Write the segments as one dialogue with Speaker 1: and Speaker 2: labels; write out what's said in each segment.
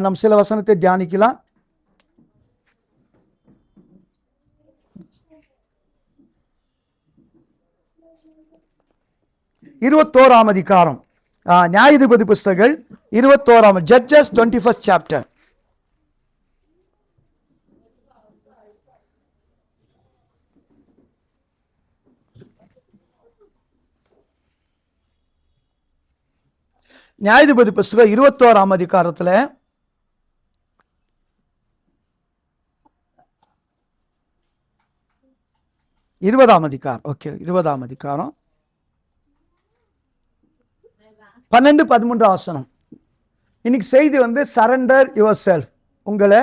Speaker 1: நம் சில வசனத்தை தியானிக்கலாம். இருபத்தோராம் அதிகாரம், நியாயாதிபதி புஸ்தகங்கள் 21 ஜட்ஜஸ் 21st chapter. நியாயாதிபதி புஸ்தகம் 21 அதிகாரத்தில் 20 அதிகாரம். ஓகே, 20 அதிகாரம் 12-13 வசனம். இன்னைக்கு செய்தி வந்து சரண்டர் யுவர் செல்ஃப், உங்களை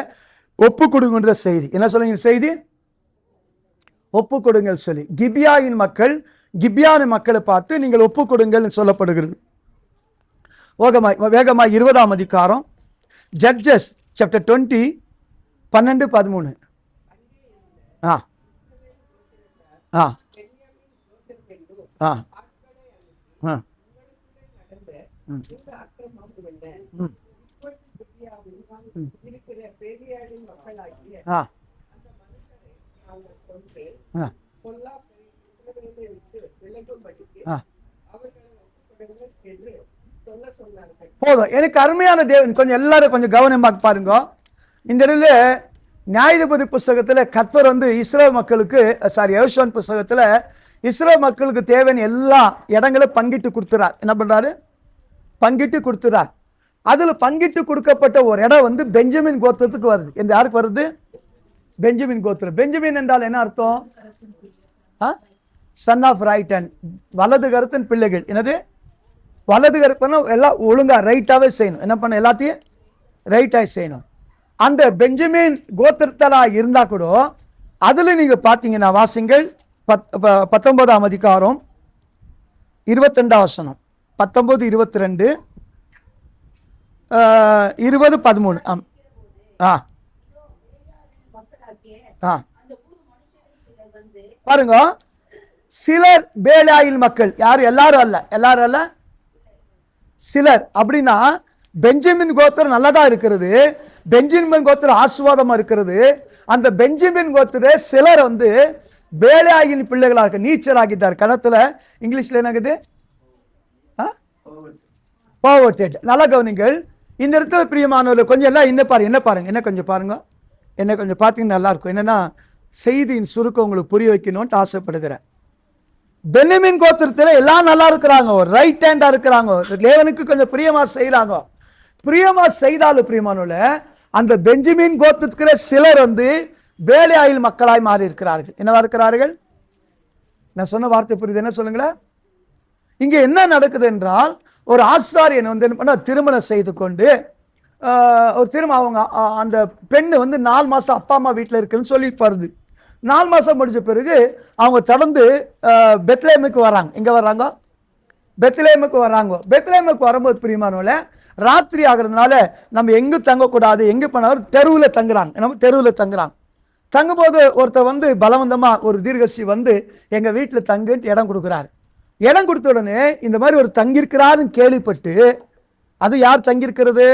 Speaker 1: ஒப்பு கொடுங்கிற செய்தி. என்ன சொல்லுங்க செய்தி? ஒப்பு கொடுங்கள் சொல்லி கிபியாவின் மக்களை பார்த்து நீங்கள் ஒப்பு கொடுங்கள் சொல்லப்படுகிறது. வேகமாய் 20 அதிகாரம் ஜட்ஜஸ் சாப்டர் 20 12-13. ஆ ஆ ஆ ஆ போதும். எனக்கு அருமையான தேவன், கொஞ்சம் எல்லாரும் கொஞ்சம் கவனமாக பாருங்க. இந்த இடத்துல நியாயாதிபதி புஸ்தகத்துல கர்த்தர் வந்து இஸ்ரவேல் மக்களுக்கு யோசுவா புஸ்தகத்துல இஸ்ரவேல் மக்களுக்கு தேவையான எல்லா இடங்களும் பங்கிட்டு கொடுத்துறார். என்ன பண்றாரு? பங்கிட்டு கொடுத்துறார். அதுல பங்கிட்டு கொடுக்கப்பட்ட ஒரு இடம் வந்து பெஞ்சமின் கோத்திரத்துக்கு வருது. இந்த யாருக்கு வருது? பெஞ்சமின் கோத்திரம். பெஞ்சமின் என்றால் என்ன அர்த்தம்? சன் ஆஃப் ரைட் ஹேண்ட், வலது கருத்தின் பிள்ளைகள். என்னது? வலது கருப்பன எல்லாம் ஒழுங்கா ரைட்டாவே செய்யணும். என்ன பண்ண? எல்லாத்தையும் ரைட்டாக செய்யணும். அந்த பெஞ்சமின் கோத்திரத்தலா இருந்தா கூட அதுல நீங்க பாத்தீங்கன்னா வாசிங்கள் 19 அதிகாரம் 22 வசனம், 19, 22, 20, 13. பாருங்க, சிலர் பேலாயில் மக்கள். யாரு? எல்லாரும் அல்ல, சிலர். அப்படின்னா பெஞ்சமின் கோத்திரம் நல்லதா இருக்கிறது, பெஞ்சமின் கோத்திரம் ஆசீர்வாதமா இருக்கிறது. அந்த பெஞ்சமின் கோத்திர சிலர் வந்து பேலாயின் பிள்ளைகளா இருக்க நீச்சராகிட்டார். கணத்துல இங்கிலீஷ்ல என்னங்குது? பவர்டெட். நல்ல கவனிங்கள். இந்த இடத்துல பிரியமானவர்கள் கொஞ்சம் எல்லாம் என்ன பாருங்க, என்ன கொஞ்சம் பாருங்க, என்ன கொஞ்சம் பார்த்தீங்கன்னா நல்லா இருக்கும். என்னன்னா செய்தியின் சுருக்கம் உங்களுக்கு புரிய வைக்கணும்னு ஆசைப்படுகிறேன். பென்யமீன் கோத்திரத்தில் எல்லாம் நல்லா இருக்கிறாங்க, ரைட் ஹேண்டா இருக்கிறாங்க, தேவனுக்கு கொஞ்சம் பிரியமா செய்யறாங்க. பிரியமா செய்தாலும் பிரியமானவர்கள அந்த பெஞ்சமின் கோத்திரத்துல சிலர் வந்து பேலாயில் மக்களாய் மாறி இருக்கிறார்கள். என்னவா இருக்கிறார்கள்? நான் சொன்ன வார்த்தை புரியுது? என்ன சொல்லுங்களேன். இங்க என்ன நடக்குது என்றால், ஒரு ஆசாரியன் வந்து என்ன பண்ண, திருமணம் செய்து கொண்டு ஒரு அவங்க அந்த பெண்ணு வந்து 4 மாசம் அப்பா அம்மா வீட்டில் இருக்குன்னு சொல்லி வருது. 4 மாசம் முடிஞ்ச பிறகு அவங்க தொடர்ந்து பெத்லேமுக்கு வராங்க. எங்க வர்றாங்க? பெத்லேமுக்கு வராங்க. பெத்லேமுக்கு வரும்போது பிரியமானவர்களே ராத்திரி ஆகிறதுனால நம்ம எங்கும் தங்கக்கூடாது, எங்க போனாலும் தெருவில் தங்குறாங்க. நம்ம தெருவில் தங்குறாங்க. தங்கும்போது ஒருத்தர் வந்து பலவந்தமா ஒரு தீர்க்கசி வந்து எங்க வீட்டில் தங்குன்ட்டு இடம் கொடுக்குறாரு. இடம் கொடுத்த உடனே இந்த மாதிரி ஒரு தங்கியிருக்கிறாருன்னு கேள்விப்பட்டு, அது யார் தங்கியிருக்கிறது?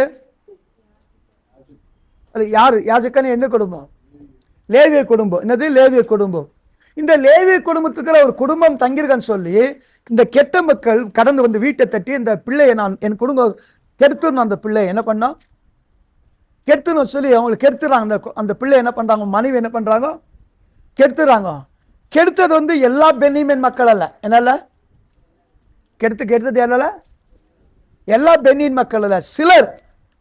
Speaker 1: அது யாரு? யாஜக்கன்னு எந்த குடும்பம்? லேவிய குடும்பம். என்னது? லேவிய குடும்பம். இந்த லேவிய குடும்பத்துக்கு ஒரு குடும்பம் தங்கியிருக்கன்னு சொல்லி இந்த கெட்ட மக்கள் கடந்து வந்து வீட்டை தட்டி இந்த பிள்ளையை நான் என் குடும்பம் கெடுத்துடணும். அந்த பிள்ளை என்ன பண்ணோம்? கெடுத்துன்னு சொல்லி அவங்களுக்கு கெடுத்துறாங்க. அந்த பிள்ளை என்ன பண்றாங்க? மனைவி என்ன பண்றாங்க? கெடுத்துறாங்க. கெடுத்தது வந்து எல்லா பென்யமீன் மக்கள் அல்ல. என்னல்ல? கெடுத்தது என்னல்ல? எல்லா பென்யமீன் மக்கள் அல்ல, சிலர்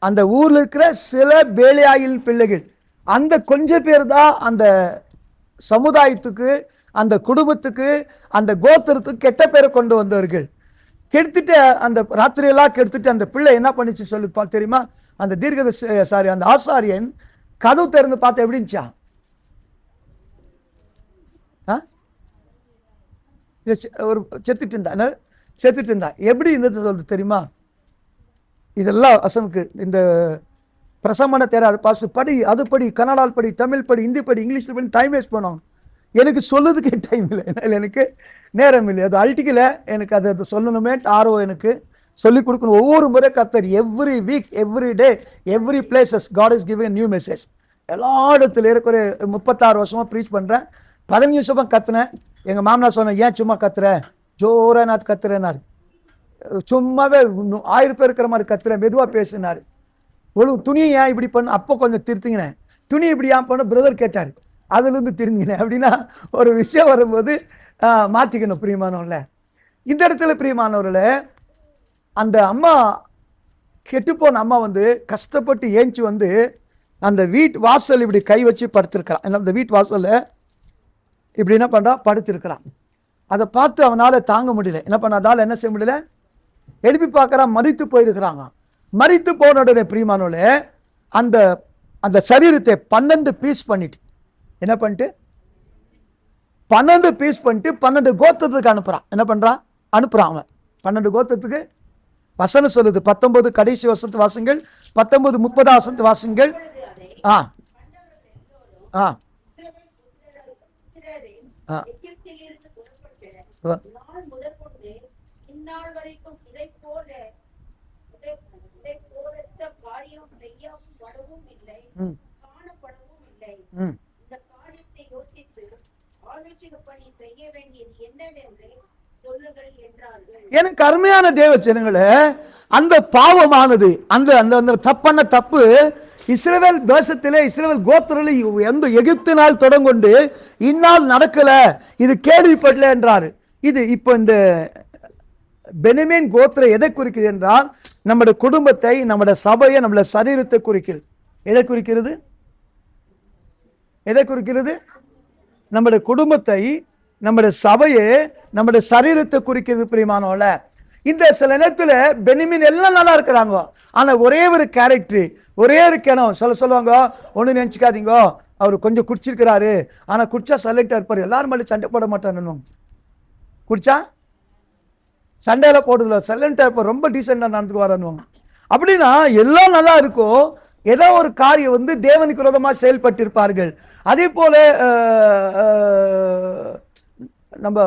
Speaker 1: அந்த ஊர்ல இருக்கிற சில பேலாயில் பிள்ளைகள். அந்த கொஞ்சம் பேர் தான் அந்த சமுதாயத்துக்கு, அந்த குடும்பத்துக்கு, அந்த கோத்திரத்துக்கு கெட்ட பேரை கொண்டு வந்தவர்கள். கெடுத்துட்டு அந்த ராத்திரியெல்லாம் கெடுத்துட்டு அந்த பிள்ளை என்ன பண்ணிச்சு சொல்லி தெரியுமா? அந்த அந்த ஆசாரியன் கதவு திறந்து பார்த்து எப்படி இருந்துச்சா? ஒரு செத்துட்டு இருந்தா எப்படி இருந்தது சொல்றது தெரியுமா? இதெல்லாம் அசனுக்கு இந்த பிரசமன தெரியாது. பாசு படி, அது படி, கன்னடால் படி, தமிழ் படி, ஹிந்தி படி, இங்கிலீஷ்ல படி, டைம் வேஸ்ட் பண்ணோம். எனக்கு சொல்லுறதுக்கே டைம் இல்லை, எனக்கு நேரம் இல்லை. அது அல்ட்டிக்கல, எனக்கு அதை சொல்லணுமே ஆர்வம் எனக்கு. சொல்லிக் கொடுக்கணும். ஒவ்வொரு முறை கர்த்தர் every week, every day, every places God is giving new message. எல்லா இடத்துல இருக்கிற 36 வருஷமா ப்ரீச் பண்ணுறேன். 15 வருஷமா கத்துனேன். எங்கள் மாமனா சொன்னேன், ஏன் சும்மா கத்துற, ஜோரா நான் கத்துறேன்னாரு. சும்மாவே 1000 பேர் இருக்கிற மாதிரி கத்துறேன், மெதுவாக பேசினார். துணியை ஏன் இப்படி பண்ண, அப்போ கொஞ்சம் திருத்திங்கினேன். துணி இப்படி ஏன் பண்ண பிரதர் கேட்டார், அதுலேருந்து திருந்தினேன். அப்படின்னா ஒரு விஷயம் வரும்போது மாற்றிக்கணும் பிரியமானவர்கள. இந்த இடத்துல பிரியமானவர்கள, அந்த அம்மா கெட்டுப்போன அம்மா வந்து கஷ்டப்பட்டு ஏஞ்சி வந்து அந்த வீட்டு வாசல் இப்படி கை வச்சு படுத்திருக்கிறான். அந்த வீட்டு வாசலில் இப்படி என்ன பண்ணுறா, படுத்திருக்கிறான். அதை பார்த்து அவனால் தாங்க முடியல. என்ன பண்ணாதால் என்ன செய்ய முடியல, எழுப்பி பார்க்குறான், மரித்து போயிருக்கிறாங்க. மரித்து போன உடனே பிரியமானவர்களே, அந்த அந்த சரீரத்தை 12 பீஸ் பண்ணிட்டு என்ன பண்ணிட்டு 12 பீஸ் பண்ணிட்டு 12 கோத்திரத்துக்கு அனுப்புறான். என்ன பண்றான், அனுப்புறான் அவன் 12 கோத்திரத்துக்கு. வசனம் சொல்லுது 19 கடைசி வசனத்து வாசங்கள், 19 30 வசனத்து வாசங்கள். ஆ ஆ ஆ எனக்கு அருமையான தேவ ஜனங்களே, அந்த பாவமானது, அந்த அந்த தப்பான தப்பு இஸ்ரவேல் தேசத்திலே, இஸ்ரவேல் கோத்திரத்தில் எந்த எகிப்து நாள் தொடங்கொண்டு இந்நாள் நடக்கல, இது கேள்விப்படல என்றாரு. இது இப்போ இந்த பெனியமீன் கோத்திரம் எதை குறிக்கிறது என்றால், நம்முடைய குடும்பத்தை, நம்முடைய சபையை, நம்முடைய சரீரத்தை குறிக்கிறது. எதை குறிக்கிறது, எதை குறிக்கிறது? நம்முடைய குடும்பத்தை, நம்முடைய சபையை, நம்முடைய சரீரத்தை குறிக்கிறது பிரியமானவள. இந்த சில நேரத்தில் பெனியமீன் எல்லாம் நல்லா இருக்கிறாங்க, ஆனா ஒரே ஒரு கேரக்டர், ஒரே ஒரு கிணம். சொல்லுவாங்க, ஒண்ணு நினைச்சுக்காதீங்க, அவர் கொஞ்சம் குடிச்சிருக்கிறாரு, ஆனா குடிச்சா சைலண்டா இருப்பாரு, எல்லாரும் மேலே சண்டை போட மாட்டான்னு. குடிச்சா சண்டையில போடுறதுல சைலண்டா இருப்பார், ரொம்ப டீசெண்டா நடந்துக்கு வரணும். அப்படின்னா எல்லாம் நல்லா இருக்கும், ஏதோ ஒரு காரியம் வந்து தேவனுக்கு விரோதமாக செயல்பட்டிருப்பார்கள். அதே போல நம்ம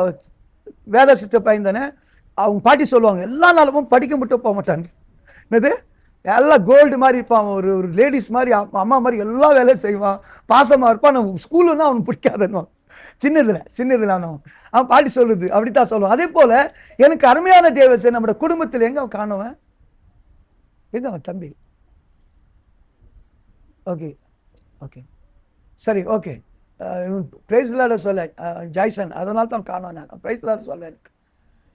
Speaker 1: வேத சித்த பையன் தானே, அவங்க பாட்டி சொல்லுவாங்க, எல்லா நாளும் படிக்க மட்டும் போக மாட்டாங்க. என்னது, எல்லாம் கோல்டு மாதிரி இருப்பான், ஒரு ஒரு லேடிஸ் மாதிரி, அம்மா மாதிரி எல்லா வேலையும் செய்வான், பாசமாக இருப்பான். நம்ம ஸ்கூலுன்னா அவனுக்கு பிடிக்காதனும், சின்னதுல அவன் பாட்டி சொல்லுது, அப்படித்தான் சொல்லுவான். அதே போல எனக்கு அருமையான தேவசை நம்மளோட குடும்பத்தில் எங்க அவன் காணுவன், எங்க அவன் தம்பி, ஓகே ஓகே சரி ஓகே, பிரைஸ் லார்ட் சொல்ல ஜாய்சன், அதனால தான் காணோம். நான் பிரைஸ் லார்ட் சொல்ல,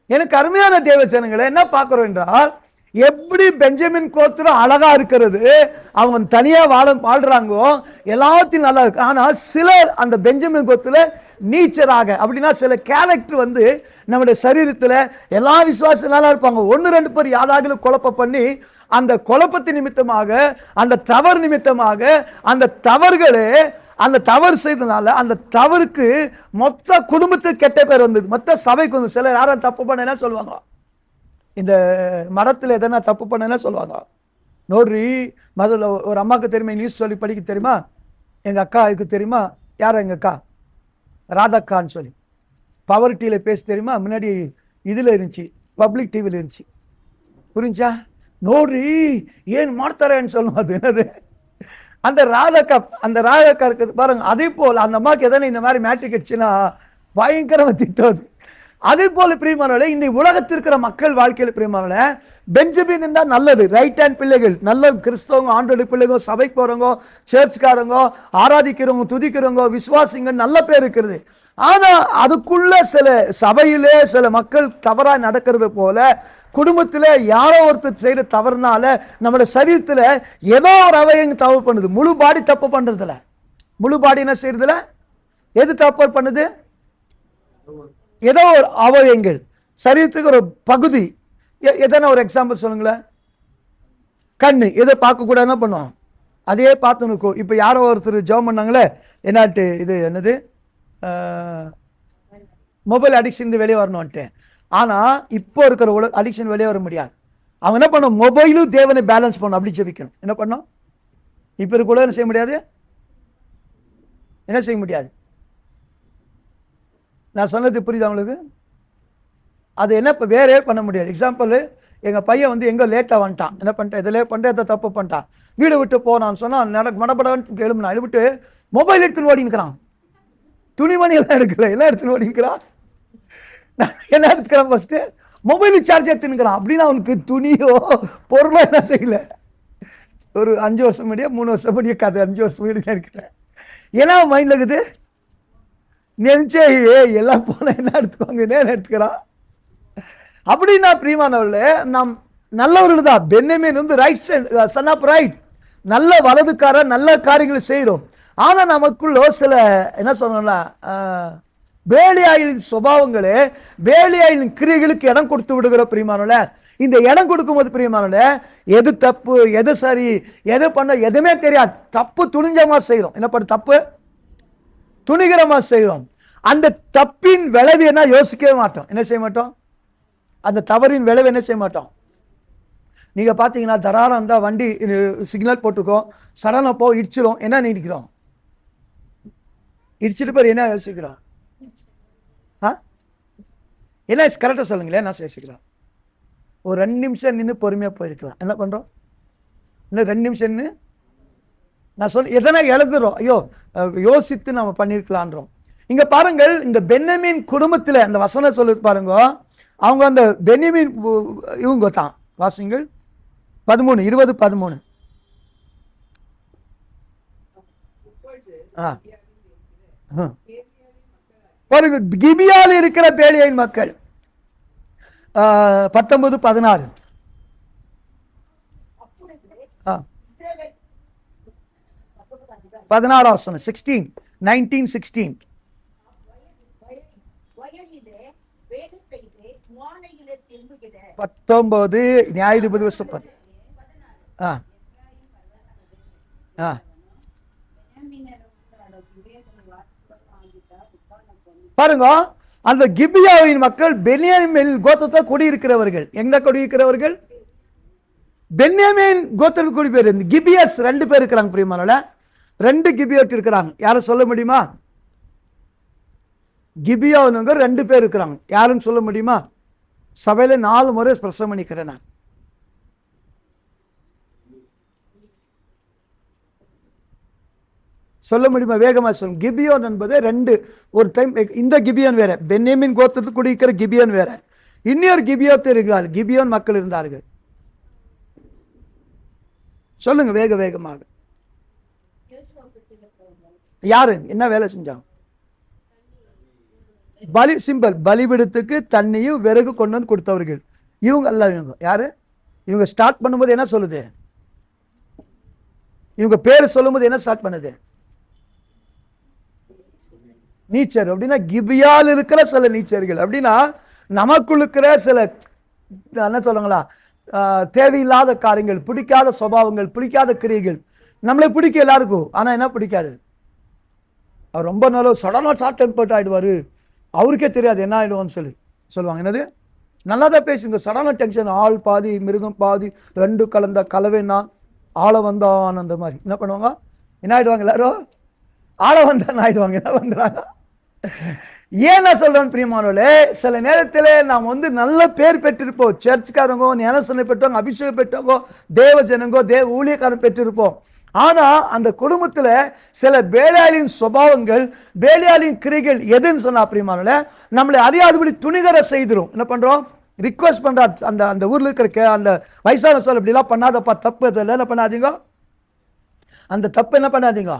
Speaker 1: எனக்கு அருமையான தேவசனங்களை என்ன பார்க்கிறோம் என்றால், எப்படி பெஞ்சமின் கோத்திரம் அழகா இருக்கிறது, அவங்க தனியா வாழ்றாங்கோ, எல்லாத்தையும் நல்லா இருக்கு. ஆனா சிலர் அந்த பெஞ்சமின் கோத்திர நீச்சராக, அப்படின்னா சில கேரக்டர் வந்து நம்முடைய சரீரத்துல எல்லா விசுவாசம் நல்லா இருப்பாங்க, 1-2 பேர் யாராவது குழப்பம் பண்ணி, அந்த குழப்பத்தின் நிமித்தமாக, அந்த தவறு நிமித்தமாக, அந்த தவறுகளே, அந்த தவறு செய்தனால அந்த தவறுக்கு மொத்த குடும்பத்துக்கு கெட்ட பேர் வந்தது, மொத்த சபைக்கு வந்து. சிலர் யாரும் தப்பு பண்ண என்ன சொல்லுவாங்க, இந்த மடத்தில் எதனா தப்பு பண்ண சொல்லுவாங்க. நோட்ரி முதல்ல ஒரு அம்மாவுக்கு தெரியுமா, நியூஸ் சொல்லி படிக்க தெரியுமா, எங்கள் அக்காவுக்கு தெரியுமா, யார் எங்கள் அக்கா ராதாக்கான்னு சொல்லி பவர் டிவியில் பேச தெரியுமா, முன்னாடி இதில் இருந்துச்சு, பப்ளிக் டிவியில் இருந்துச்சு, புரிஞ்சா? நோட்ரி ஏன் மாட்டாரேன்னு சொல்லுவோம். அது என்னது, அந்த ராதாக்கா இருக்குது பாருங்க. அதே போல் அந்த அம்மாவுக்கு எதனா இந்த மாதிரி மேட்ரிக் அடிச்சுன்னா பயங்கரமாக திட்டுவது. அதே போல பிரியமானவர்களே, இன்னைக்கு உலகத்தில் இருக்கிற மக்கள் வாழ்க்கையில் பிரியமானவர்களே, பெஞ்சமின் என்றால் நல்லது, ரைட் ஹேண்ட் பிள்ளைகள், நல்ல கிறிஸ்தவங்க, ஆண்டோடைய பிள்ளைங்க, சபைக்கு போறவங்க, சர்ச்சுக்காரங்க, ஆராதிக்கிறவங்க, துதிக்கிறவங்க, விசுவாசிங்க, நல்ல பேர் இருக்கிறது. ஆனா அதுக்குள்ள சில சபையிலே சில மக்கள் தவறா நடக்கிறது போல, குடும்பத்தில் யாரோ ஒருத்தர் செய்யற தவறுனால நம்மளுடைய சரீரத்தில் ஏதோ ஒரு அவயங்க தவறு பண்ணுது. முழு பாடி தப்பு பண்றதுல, முழு பாடி என்ன செய்யறதுல, எது தப்பு பண்ணுது, ஏதோ ஒரு அவயங்கள், சரீரத்துக்கு ஒரு பகுதி. எதனா ஒரு எக்ஸாம்பிள் சொல்லுங்களேன். கண்ணு எதை பார்க்க கூட என்ன பண்ணுவோம், அதே பார்த்து நிற்கும். இப்போ யாரோ ஒருத்தர் ஜெபம் பண்ணாங்களே, என்னாட்டு இது என்னது, மொபைல் அடிக்ஷன் வெளியே வரணும்ன்ட்டு. ஆனால் இப்போ இருக்கிற அடிக்ஷன் வெளியே வர முடியாது. அவங்க என்ன பண்ணும், மொபைலும் தேவனை பேலன்ஸ் பண்ணும், அப்படி ஜெபிக்கணும். என்ன பண்ணும், இப்போ இருக்க என்ன செய்ய முடியாது, என்ன செய்ய முடியாது. நான் சொன்னது புரியுது அவங்களுக்கு? அது என்ன இப்போ வேறே பண்ண முடியாது. எக்ஸாம்பிள், எங்கள் பையன் வந்து எங்கே லேட்டாக வந்துட்டான், என்ன பண்ணிட்டேன், இதில் பண்ணிட்டேன், எதை தப்பு பண்ணிட்டான், வீடு விட்டு போனான்னு சொன்னால் மடப்படான்னு எழுப்புனா, எழுப்பிட்டு மொபைல் எடுத்துன்னு ஓடிக்கிறான். துணிமணியெல்லாம் எடுக்கல, எல்லாம் எடுத்துன்னு ஓடிக்கிறான். என்ன எடுத்துக்கிறான், ஃபஸ்ட்டு மொபைல் சார்ஜ் எடுத்துன்னுக்கிறான். அப்படின்னு அவனுக்கு துணியோ பொருளோ என்ன செய்யல. ஒரு 5 வருஷம் முடிய 3 வருஷம் முடிய கதை, 5 வருஷம் முடிய இருக்கிறேன். ஏன்னா மைண்டில் இருக்குது, நினைச்சே எல்லாம் போன என்ன எடுத்துக்குவாங்க, என்ன எடுத்துக்கிறான். அப்படின்னா பிரியமானவர்களே, நாம் நல்லவர்கள் தான். பென்யமீன் வந்து ரைட் சன் ஆஃப் ரைட், நல்ல வலதுக்கார, நல்ல காரியங்களை செய்கிறோம். ஆனால் நமக்குள்ள சில என்ன சொல்லணும்னா, பேலியாயின் சுபாவங்களே, பேலியாயின் கிரியைகளுக்கு இடம் கொடுத்து விடுகிற பிரியமானவர்களே. இந்த இடம் கொடுக்கும்போது பிரியமானவர்களே, எது தப்பு எது சரி எது பண்ண எதுவுமே தெரியாது. தப்பு துணிஞ்சமா செய்கிறோம். என்ன பண்ண தப்பு துணிகரமா செய்கிறோம். அந்த தப்பின் விளைவு என்ன யோசிக்கவே மாட்டோம். என்ன செய்ய மாட்டோம், அந்த தவறின் விளைவு என்ன செய்ய மாட்டோம். நீங்க பாத்தீங்கன்னா தராரம் இருந்தா வண்டி சிக்னல் போட்டுக்கோ, சடனா போ இடிச்சிடும். என்ன நினைக்கிறோம், இடிச்சிட்டு பேர் என்ன யோசிக்கிறோம், என்ன கரெக்டா சொல்லுங்களேன், என்ன யோசிக்கிறோம். ஒரு 2 நிமிஷம் நின்று பொறுமையா போயிருக்கலாம். என்ன பண்றோம், இன்னும் 2 நிமிஷம் நின்று நான் சொல்ல எதனா எழுதுறோம், ஐயோ யோசித்து நம்ம பண்ணிருக்கலான்றோம். இங்க பாருங்கள், இந்த பென்யமீன் குடும்பத்தில் அந்த வசனம் சொல்லி பாருங்க, அவங்க அந்த பென்யமீன் இவங்க தான். வாசிங்கள் 13 20 13. பாருங்க, கிபியால இருக்கிற பேலியின் மக்கள் 19 16. வசனம் 16 19 16. பத்தொன்பது நியாயாதிபதி வருஷம் 10. பாருங்க, அந்த கிபியாவின் மக்கள் பென்யமீன் கோத்திரத்தை குடியிருக்கிறவர்கள். எங்க குடியிருக்கிறவர்கள், பென்யமீன் கோத்திரத்துக்கு குடி பேர். கிபியர்ஸ் 2 பேர் இருக்கிறாங்க பிரியமானவர்களே, 2 கிபியோட் இருக்கிறாங்க. யாரும் சொல்ல முடியுமா, கிபியாவுங்க 2 பேர் இருக்கிறாங்க. யாருன்னு சொல்ல முடியுமா. சபையில 4 முறை பிரசங்கம் பண்ணிக்கிறேன் நான். சொல்ல முடியுமா, வேகமா சொல்லும். கிபியோன் என்பது 2. ஒரு டைம் இந்த கிபியோன் வேற, பென்யமீன் கோத்திரத்துக்கு குடியிருக்கிற கிபியோன் வேற, இன்னொரு கிபியோத் இருக்கிறார். கிபியோன் மக்கள் இருந்தார்கள். சொல்லுங்க வேகமாக. யாரு என்ன வேலை செஞ்சாங்க, சிம்பிள் பலிபிடத்துக்கு தண்ணியும் விறகு கொண்டு வந்து கொடுத்தவர்கள் இவங்க அல்ல. இவங்க யாரு, இவங்க ஸ்டார்ட் பண்ணும்போது என்ன சொல்லுது, இவங்க பேர் சொல்லும் போது என்ன ஸ்டார்ட் பண்ணுது, நீச்சர். அப்படின்னா கிபியால் இருக்கிற சில நீச்சர்கள். அப்படின்னா நமக்குள் இருக்கிற சில என்ன சொல்லுங்களா, தேவையில்லாத காரியங்கள், பிடிக்காத சுபாவங்கள், பிடிக்காத கிரியைகள். நம்மளை பிடிக்கும் எல்லாருக்கும், ஆனா என்ன பிடிக்காது. அவர் ரொம்ப நாள் சடனா ஷார்ட் டெம்பர்ட் ஆயிடுவாரு, அவருக்கே தெரியாது என்ன ஆயிடுவான்னு சொல்லுவாங்க. என்னது, நல்லா தான் பேசுங்க, சடனா டென்ஷன், ஆள் பாதி மிருகம் பாதி 2 கலந்த கலவைன்னா ஆள வந்தான் அந்த மாதிரி என்ன பண்ணுவாங்க, என்ன ஆயிடுவாங்க, எல்லாரும் ஆள வந்தான் ஆயிடுவாங்க. என்ன பண்றாங்க, ஏன் நான் சொல்றேன் பிரியமானவர்களே, சில நேரத்தில் நாம் வந்து நல்ல பேர் பெற்றிருப்போம். சர்ச்சுக்காரங்க, ஞானஸ்நானம் பெற்றவங்க, அபிஷேகம் பெற்றவங்க, தேவ ஜனங்கோ, தேவ ஊழியக்காரன் பெற்றிருப்போம். ஆனா அந்த குடும்பத்துல சில பேலியாளின் சுபாவங்கள், பேலியாளின் கிரிகள் எதுன்னு சொன்னா பிரியமானவர்களே, நம்மளை அறியாதபடி துணிகர செய்திரும். என்ன பண்றோம், ரிக்வெஸ்ட் பண்றா, அந்த அந்த ஊர்ல இருக்கிற அந்த வயசான சொல் இப்படி எல்லாம் பண்ணாதப்பா, தப்பு இதெல்லாம் என்ன பண்ணாதீங்க, அந்த தப்பு என்ன பண்ணாதீங்க,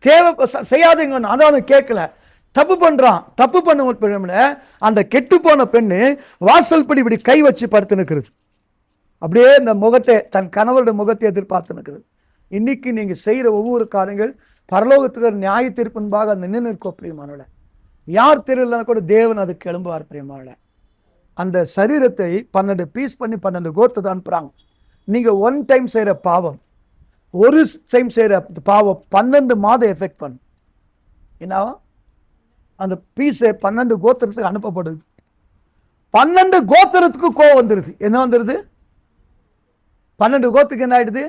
Speaker 1: தேவை செய்யாதீங்க. அதான் கேட்கல, தப்பு பண்றான். தப்பு பண்ண அந்த கெட்டு போன பெண்ணு வாசல் படி இப்படி கை வச்சு படுத்து நிற்கிறது. அப்படியே இந்த முகத்தை, தன் கணவருடைய முகத்தை எதிர்பார்த்து நிற்கிறது. இன்னைக்கு நீங்க செய்யற ஒவ்வொரு காரியங்கள் பரலோகத்துக்கு நியாய தீர்ப்பின்பாக அந்த நின்று இருக்கோ பிரியமானவர்களே. யார் தெரியலன்னா கூட தேவன் அதுக்கு எழும்புவார் பிரியமானவர்களே. அந்த சரீரத்தை 12 பீஸ் பண்ணி 12 கோத்திரத்தை அனுப்புறாங்க. நீங்க 1 டைம் செய்யற பாவம், ஒரு டைம் செய்யற பாவம் 12 மாதம் எஃபெக்ட் பண்ணும். என்னவா, அந்த பீஸ் 12 கோத்திரத்துக்கு அனுப்பப்படுது. 12 கோத்திரத்துக்கு கோவம் வந்துருது. என்ன வந்துருது, 12 கோத்திரத்துக்கு என்ன ஆயிடுது.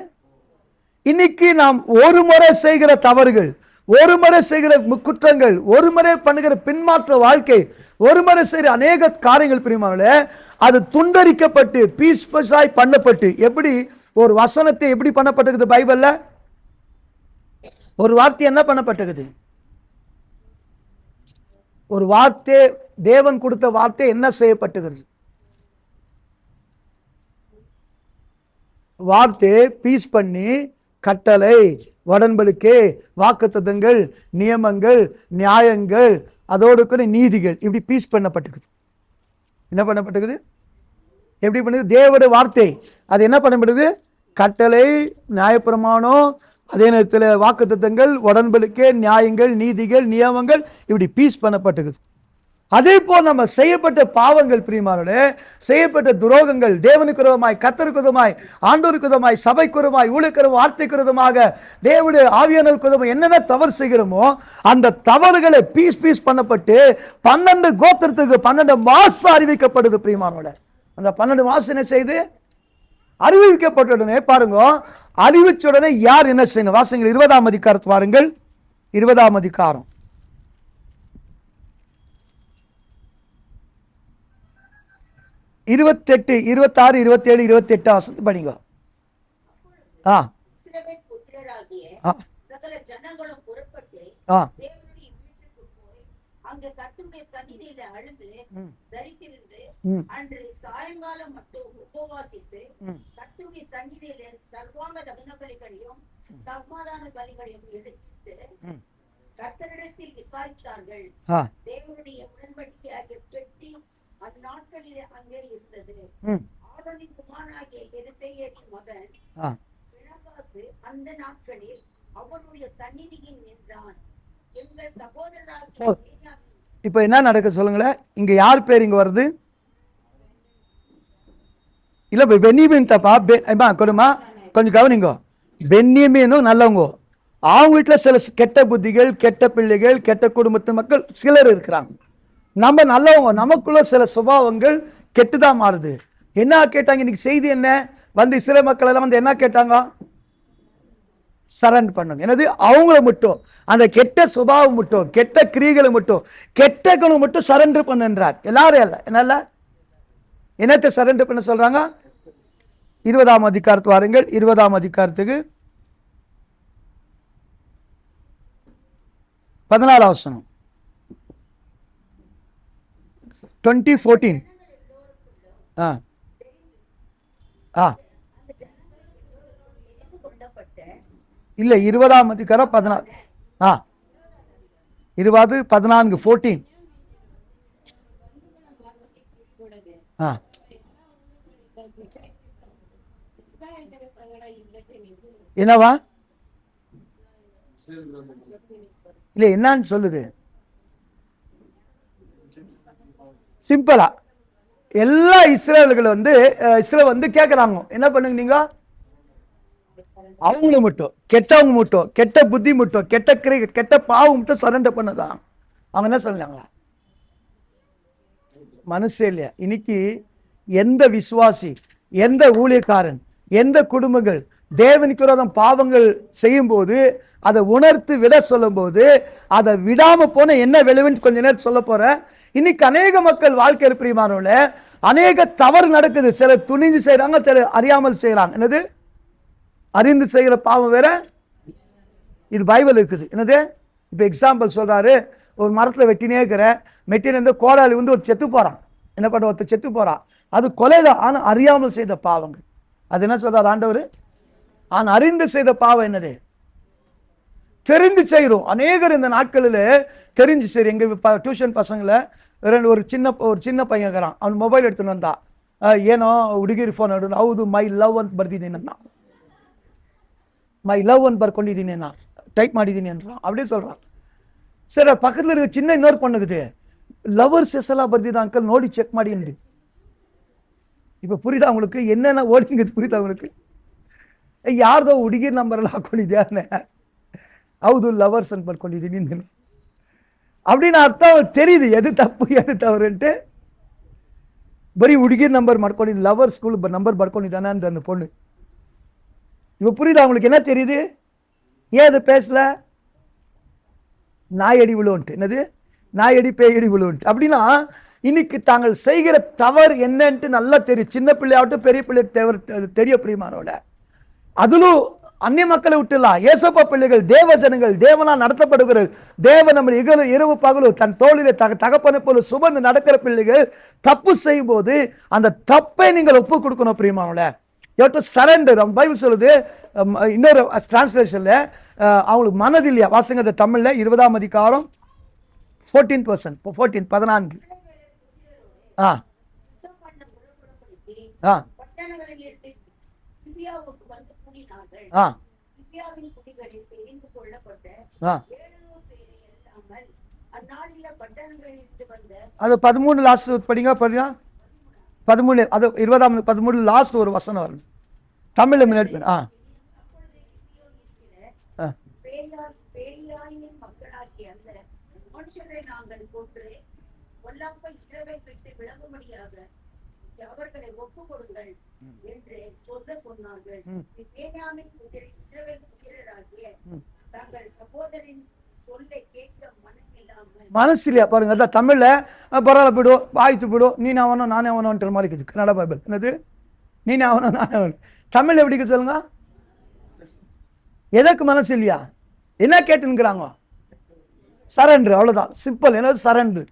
Speaker 1: இன்னைக்கு நாம் ஒரு முறை செய்கிற தவறுகள், ஒரு முறை செய்கிற குற்றங்கள், ஒரு முறை பண்ணுகிற பின்மாற்ற வாழ்க்கை, ஒரு முறை செய்கிற அநேக காரியங்கள் பிரியமானவர்களே, அது துண்டரிக்கப்பட்டு பீஸ் பீஸாய் பண்ணப்பட்டு, எப்படி ஒரு வசனத்தை எப்படி பண்ணப்பட்டிருக்குது பைபிள்ல? ஒரு வார்த்தை என்ன பண்ணப்பட்டிருக்குது? ஒரு வார்த்தை, தேவன் கொடுத்த வார்த்தை என்ன செய்யப்பட்டுகிறது? வார்த்தை பீஸ் பண்ணி கட்டளை, உடன்படிக்கை, வாக்குத்தத்தங்கள், நியமங்கள், நியாயங்கள், அதோடு கூட நீதிகள், இப்படி பீஸ் பண்ணப்பட்டிருக்குது. என்ன பண்ணப்பட்டிருக்குது? எப்படி பண்ணுது? தேவனுடைய வார்த்தை அது என்ன பண்ணப்படுது? கட்டளை, நியாயப்பிரமாணம், அதே நேரத்தில் வாக்குத்தத்தங்கள், உடன்படிக்கை, நியாயங்கள், நீதிகள், நியமங்கள், இப்படி பீஸ் பண்ணப்பட்டிருக்குது. அதே போல் நம்ம செய்யப்பட்ட பாவங்கள் பிரியமானவர்களே, செய்யப்பட்ட துரோகங்கள், தேவனுக்கு விரோதமாய், கர்த்தருக்கு விரோதமாய், ஆண்டவருக்கு விரோதமாய், சபைக்கு விரோதமாய், ஊழியருக்கு வார்த்தைக்கு விரோதமாக, தேவனுடைய ஆவியானவருக்கு விரோதமாக என்னென்ன தவறு செய்கிறோமோ அந்த தவறுகளை பீஸ் பீஸ் பண்ணப்பட்டு 12 கோத்திரத்துக்கு 12 மாசம் அறிவிக்கப்படுது பிரியமானவர்களே. அந்த 12 மாசம் என்ன செய்து அறிவிக்கப்பட்ட உடனே பாருங்க, அறிவிச்ச உடனே யார் என்ன செய்யணும்? வாசிங்கள் 20ஆம் அதிகாரத்தை பாருங்கள். 20ஆம் அதிகாரம் 28, 26, 27, 28 வசனத்தை படிங்க.
Speaker 2: சகல ஜனங்களும் புறப்பட்டு தேவனுடைய வீட்டுக்கு போய் அங்க கர்த்தருடைய சந்நிதியில அழுது தரித்திருந்து அன்று சாயங்காலம் மட்டும் உபவாசித்து கர்த்தருடைய சந்நிதியில சர்வாங்க தகன பலிகளையும் சமாதான பலிகளையும் எடுத்து கர்த்தரிடத்தில் விசாரித்தார்கள். தேவனுடைய உடன்படிக்கையாகிய பெட்டி அந்நாட்களிலே அங்கே இருந்தது. ஆரோனின் குமாரனாகிய எலிசேயரின் மகன் பினகாசு அந்த நாட்களில் அவனுடைய சந்நிதியில் நின்றான். எங்கள் சகோதரராகிய
Speaker 1: இப்ப என்ன நடக்க சொல்லுங்களேன். இங்க யார் பேர் இங்க வருது? இல்ல பென்னியமீன் தப்பா கொடுமா, கொஞ்சம் கவனிங்க. பென்னியமீனும் நல்லவங்க, அவங்க வீட்டுல சில கெட்ட புத்திகள், கெட்ட பிள்ளைகள், கெட்ட குடும்பத்து மக்கள் சிலர் இருக்கிறாங்க. நம்ம நல்லவங்க, நமக்குள்ள சில சுபாவங்கள் கெட்டுதான் மாறுது. என்ன கேட்டாங்க இன்னைக்கு செய்தி என்ன? வந்து சில மக்கள் எல்லாம் வந்து என்ன கேட்டாங்க? சரண்டர் பண்ணுங்க. என்னது? அவங்கள மட்டும், அந்த கெட்ட சுபாவம் மட்டும், கெட்ட கிரியைகளை மட்டும், கெட்ட குணம் மட்டும் சரண்டர் பண்ணுன்றார். எல்லாரும் அல்ல. என்னல்ல, என்னத்தை சரண்டர் பண்ண சொல்றாங்க? 20ஆம் அதிகாரத்து வாருங்கள். 20ஆம் அதிகாரத்துக்கு 14ஆம் வசனம் 20:14. இல்ல 20ஆம் அதிகாரம் 14. 20, 14, 14. என்னவா? இல்ல என்னன்னு சொல்லுது? சிம்பிளா எல்லா இஸ்ரேலுகள் வந்து வந்து கேட்கறாங்க, என்ன பண்ணுங்க நீங்க? அவங்கள மட்டும், கெட்டவங்க மட்டும், கெட்ட புத்தி மட்டும், கெட்ட கிரை, கெட்ட பாவம் மட்டும் சரண்டர் பண்ணதான். அவங்க என்ன சொன்னாங்களா? மனசே இல்லையா? இன்னைக்கு எந்த விசுவாசி, எந்த ஊழியக்காரன், எந்த குடும்பங்கள் தேவனுக்கு விரோதம் பாவங்கள் செய்யும் போது அதை உணர்த்து விட சொல்லும் போது அதை விடாம போன என்ன விளைவுன்னு கொஞ்ச நேரம் சொல்ல போற. இன்னைக்கு அநேக மக்கள் வாழ்க்கை பிரியமானவர்களே, அநேக தவறு நடக்குது. சிலர் துணிஞ்சு செய்யறாங்க, சிலர் அறியாமல் செய்யறாங்க. என்னது? அறிந்து செய்கிற பாவம் வேற, இது பைபிள் இருக்குது. என்னது? இப்ப எக்ஸாம்பிள் சொல்றாரு, ஒரு மரத்துல வெட்டினே இருக்கிற மெட்டின கோடாலி வந்து ஒரு செத்து போறான். என்ன பண்ண? ஒருத்தர் செத்து போறான். அது கொலைதான், ஆனா அறியாமல் செய்த பாவங்கள். அது என்ன சொல்றாரு ஆண்டவர்? ஆனா அறிந்து செய்த பாவம் என்னது? தெரிந்து செய்கிறோம். அநேகர் இந்த நாட்களில் தெரிஞ்சு சரி. எங்க டியூஷன் பசங்களை ஒரு சின்ன பையன் இருக்கிறான். அவன் மொபைல் எடுத்துன்னு வந்தா, ಏನೋ ಹುಡುಗಿರಿ ಫೋನ್ ನೋಡು, ಹೌದು ಮೈ ಲವ್ ಅಂತ ಬರ್ದಿದ್ದೀನಿ ನಾನು, ಮೈ ಲವ್ ಅಂತ ಬರ್ಕೊಂಡಿದ್ದೀನಿ, ನಾನು டைப் ಮಾಡಿದ್ದೀನಿ என்றான். அப்படியே சொல்றான். சரி, பக்கத்தில் இருக்க சின்ன இன்னொரு பொண்ணுக்குது, லவர்ஸ் எல்லாம் ಬರ್ದಿದ್ದ ಅಂಕಲ್ ನೋಡಿ ಚೆಕ್ ಮಾಡಿ ಅಂದಿ. இப்போ புரியுதா உங்களுக்கு? என்னென்ன ஓடிங்கிறது புரியுதா உங்களுக்கு? ಯಾರ್ದೋ ಹುಡುಗಿ ನಂಬರ್ ಎಲ್ಲ ಹಾಕೊಂಡಿದ್ಯಾನೆ, ಹೌದು ಲವರ್ಸ್ ಅಂತ ಬರ್ಕೊಂಡಿದ್ದೀನಿ அப்படின்னு அர்த்தம் தெரியுது. எது தப்பு எது தவறுன்ட்டு ಬರೀ ಹುಡುಗಿರ್ ನಂಬರ್ ಮಾಡ್ಕೊಂಡಿದ್ದು, ಲವರ್ ಸ್ಕೂಲ್ ನಂಬರ್ ಬರ್ಕೊಂಡಿದ್ದಾನೆ அந்த பொண்ணு. இப்போ புரியுதா உங்களுக்கு? என்ன தெரியுது? ஏன் அது பேசல? நாயடி விழுவுன்ட்டு. என்னது? நாயடி பேயடி விழுவுன்ட்டு. அப்படின்னா இன்னைக்கு தாங்கள் செய்கிற தவறு என்னன்ட்டு நல்லா தெரியும். சின்ன பிள்ளையாகட்டும் பெரிய பிள்ளை தெரிய பிரியமானோட. அதிலும் அந்நிய மக்களை விட்டுலாம் ஏசப்பா பிள்ளைகள், தேவ ஜனங்கள், தேவனால் நடத்தப்படுகிறார்கள். தேவ நம்ம இரவு பகலும் தன் தோளிலே தகப்பனை போல சுமந்து நடக்கிற பிள்ளைகள் தப்பு செய்யும் போது அந்த தப்பை நீங்கள் ஒப்பு கொடுக்கணும் பிரியமானோட. சரண்டர். பைபிள் சொல்லுது இன்னொரு டிரான்ஸ்லேஷன்ல அவங்களுக்கு மனதில்லையா. வாசங்க தமிழ்ல 20ஆம் அதிகாரம் 14 ஆ ஆ ஆ அது 13 லாஸ்ட் படிங்க. 13 அது 20ஆம் 13 லாஸ்ட் ஒரு வசனம் வரும் தமிழ்ல முன்னாடி.
Speaker 2: அவர்களை ஒப்பு கொடுங்கள் என்று சொல்ல சொன்னார்கள். பென்யாமீன் புத்திரர் இஸ்ரவேல் புத்திரராகிய தங்கள் சகோதரின் சொல்லை கேட்க
Speaker 1: மனசு இல்லையா பாருங்க. அதான் தமிழ்ல பரவாயில்ல போயிடும், வாய்த்து போயிடும், நீ ஆகணும் நானே ஆகணும்ன்ற மாதிரி இருக்குது கன்னட பைபிள். என்னது? நீ ஆகணும் நானே ஆகணும். தமிழ்ல எப்படிக்க சொல்லுங்க. எதற்கு மனசு இல்லையா? என்ன கேட்டுங்கிறாங்க? சரண்டர். அவ்வளவுதான், சிம்பிள். என்னது? சரண்டர்.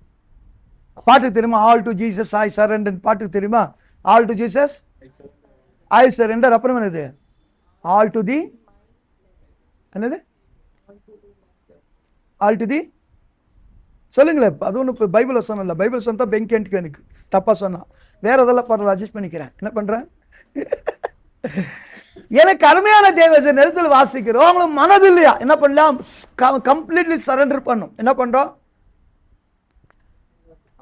Speaker 1: பாட்டுக்கு தெரியுமா? All to Jesus I surrender. பாட்டுக்கு தெரியுமா? All to Jesus I surrender. அப்புறம் என்னது? ஆல் டு தி என்னது? ஆல் டு தி சொல்லுங்களேன். அது ஒன்று பைபிள் சொன்னல. பைபிள் சொன்னா பெங்கேன்ட்டு எனக்கு தப்பா சொன்னா வேற எதெல்லாம் பரவாயில்ல, அட்ஜஸ்ட் பண்ணிக்கிறேன். என்ன பண்றேன்? எனக்கு அருமையான தேவச நேரத்தில் வாசிக்கிறோம். அவங்களுக்கு மனது இல்லையா? என்ன பண்ணலாம்? கம்ப்ளீட்லி சரண்டர் பண்ணும். என்ன பண்றோம்?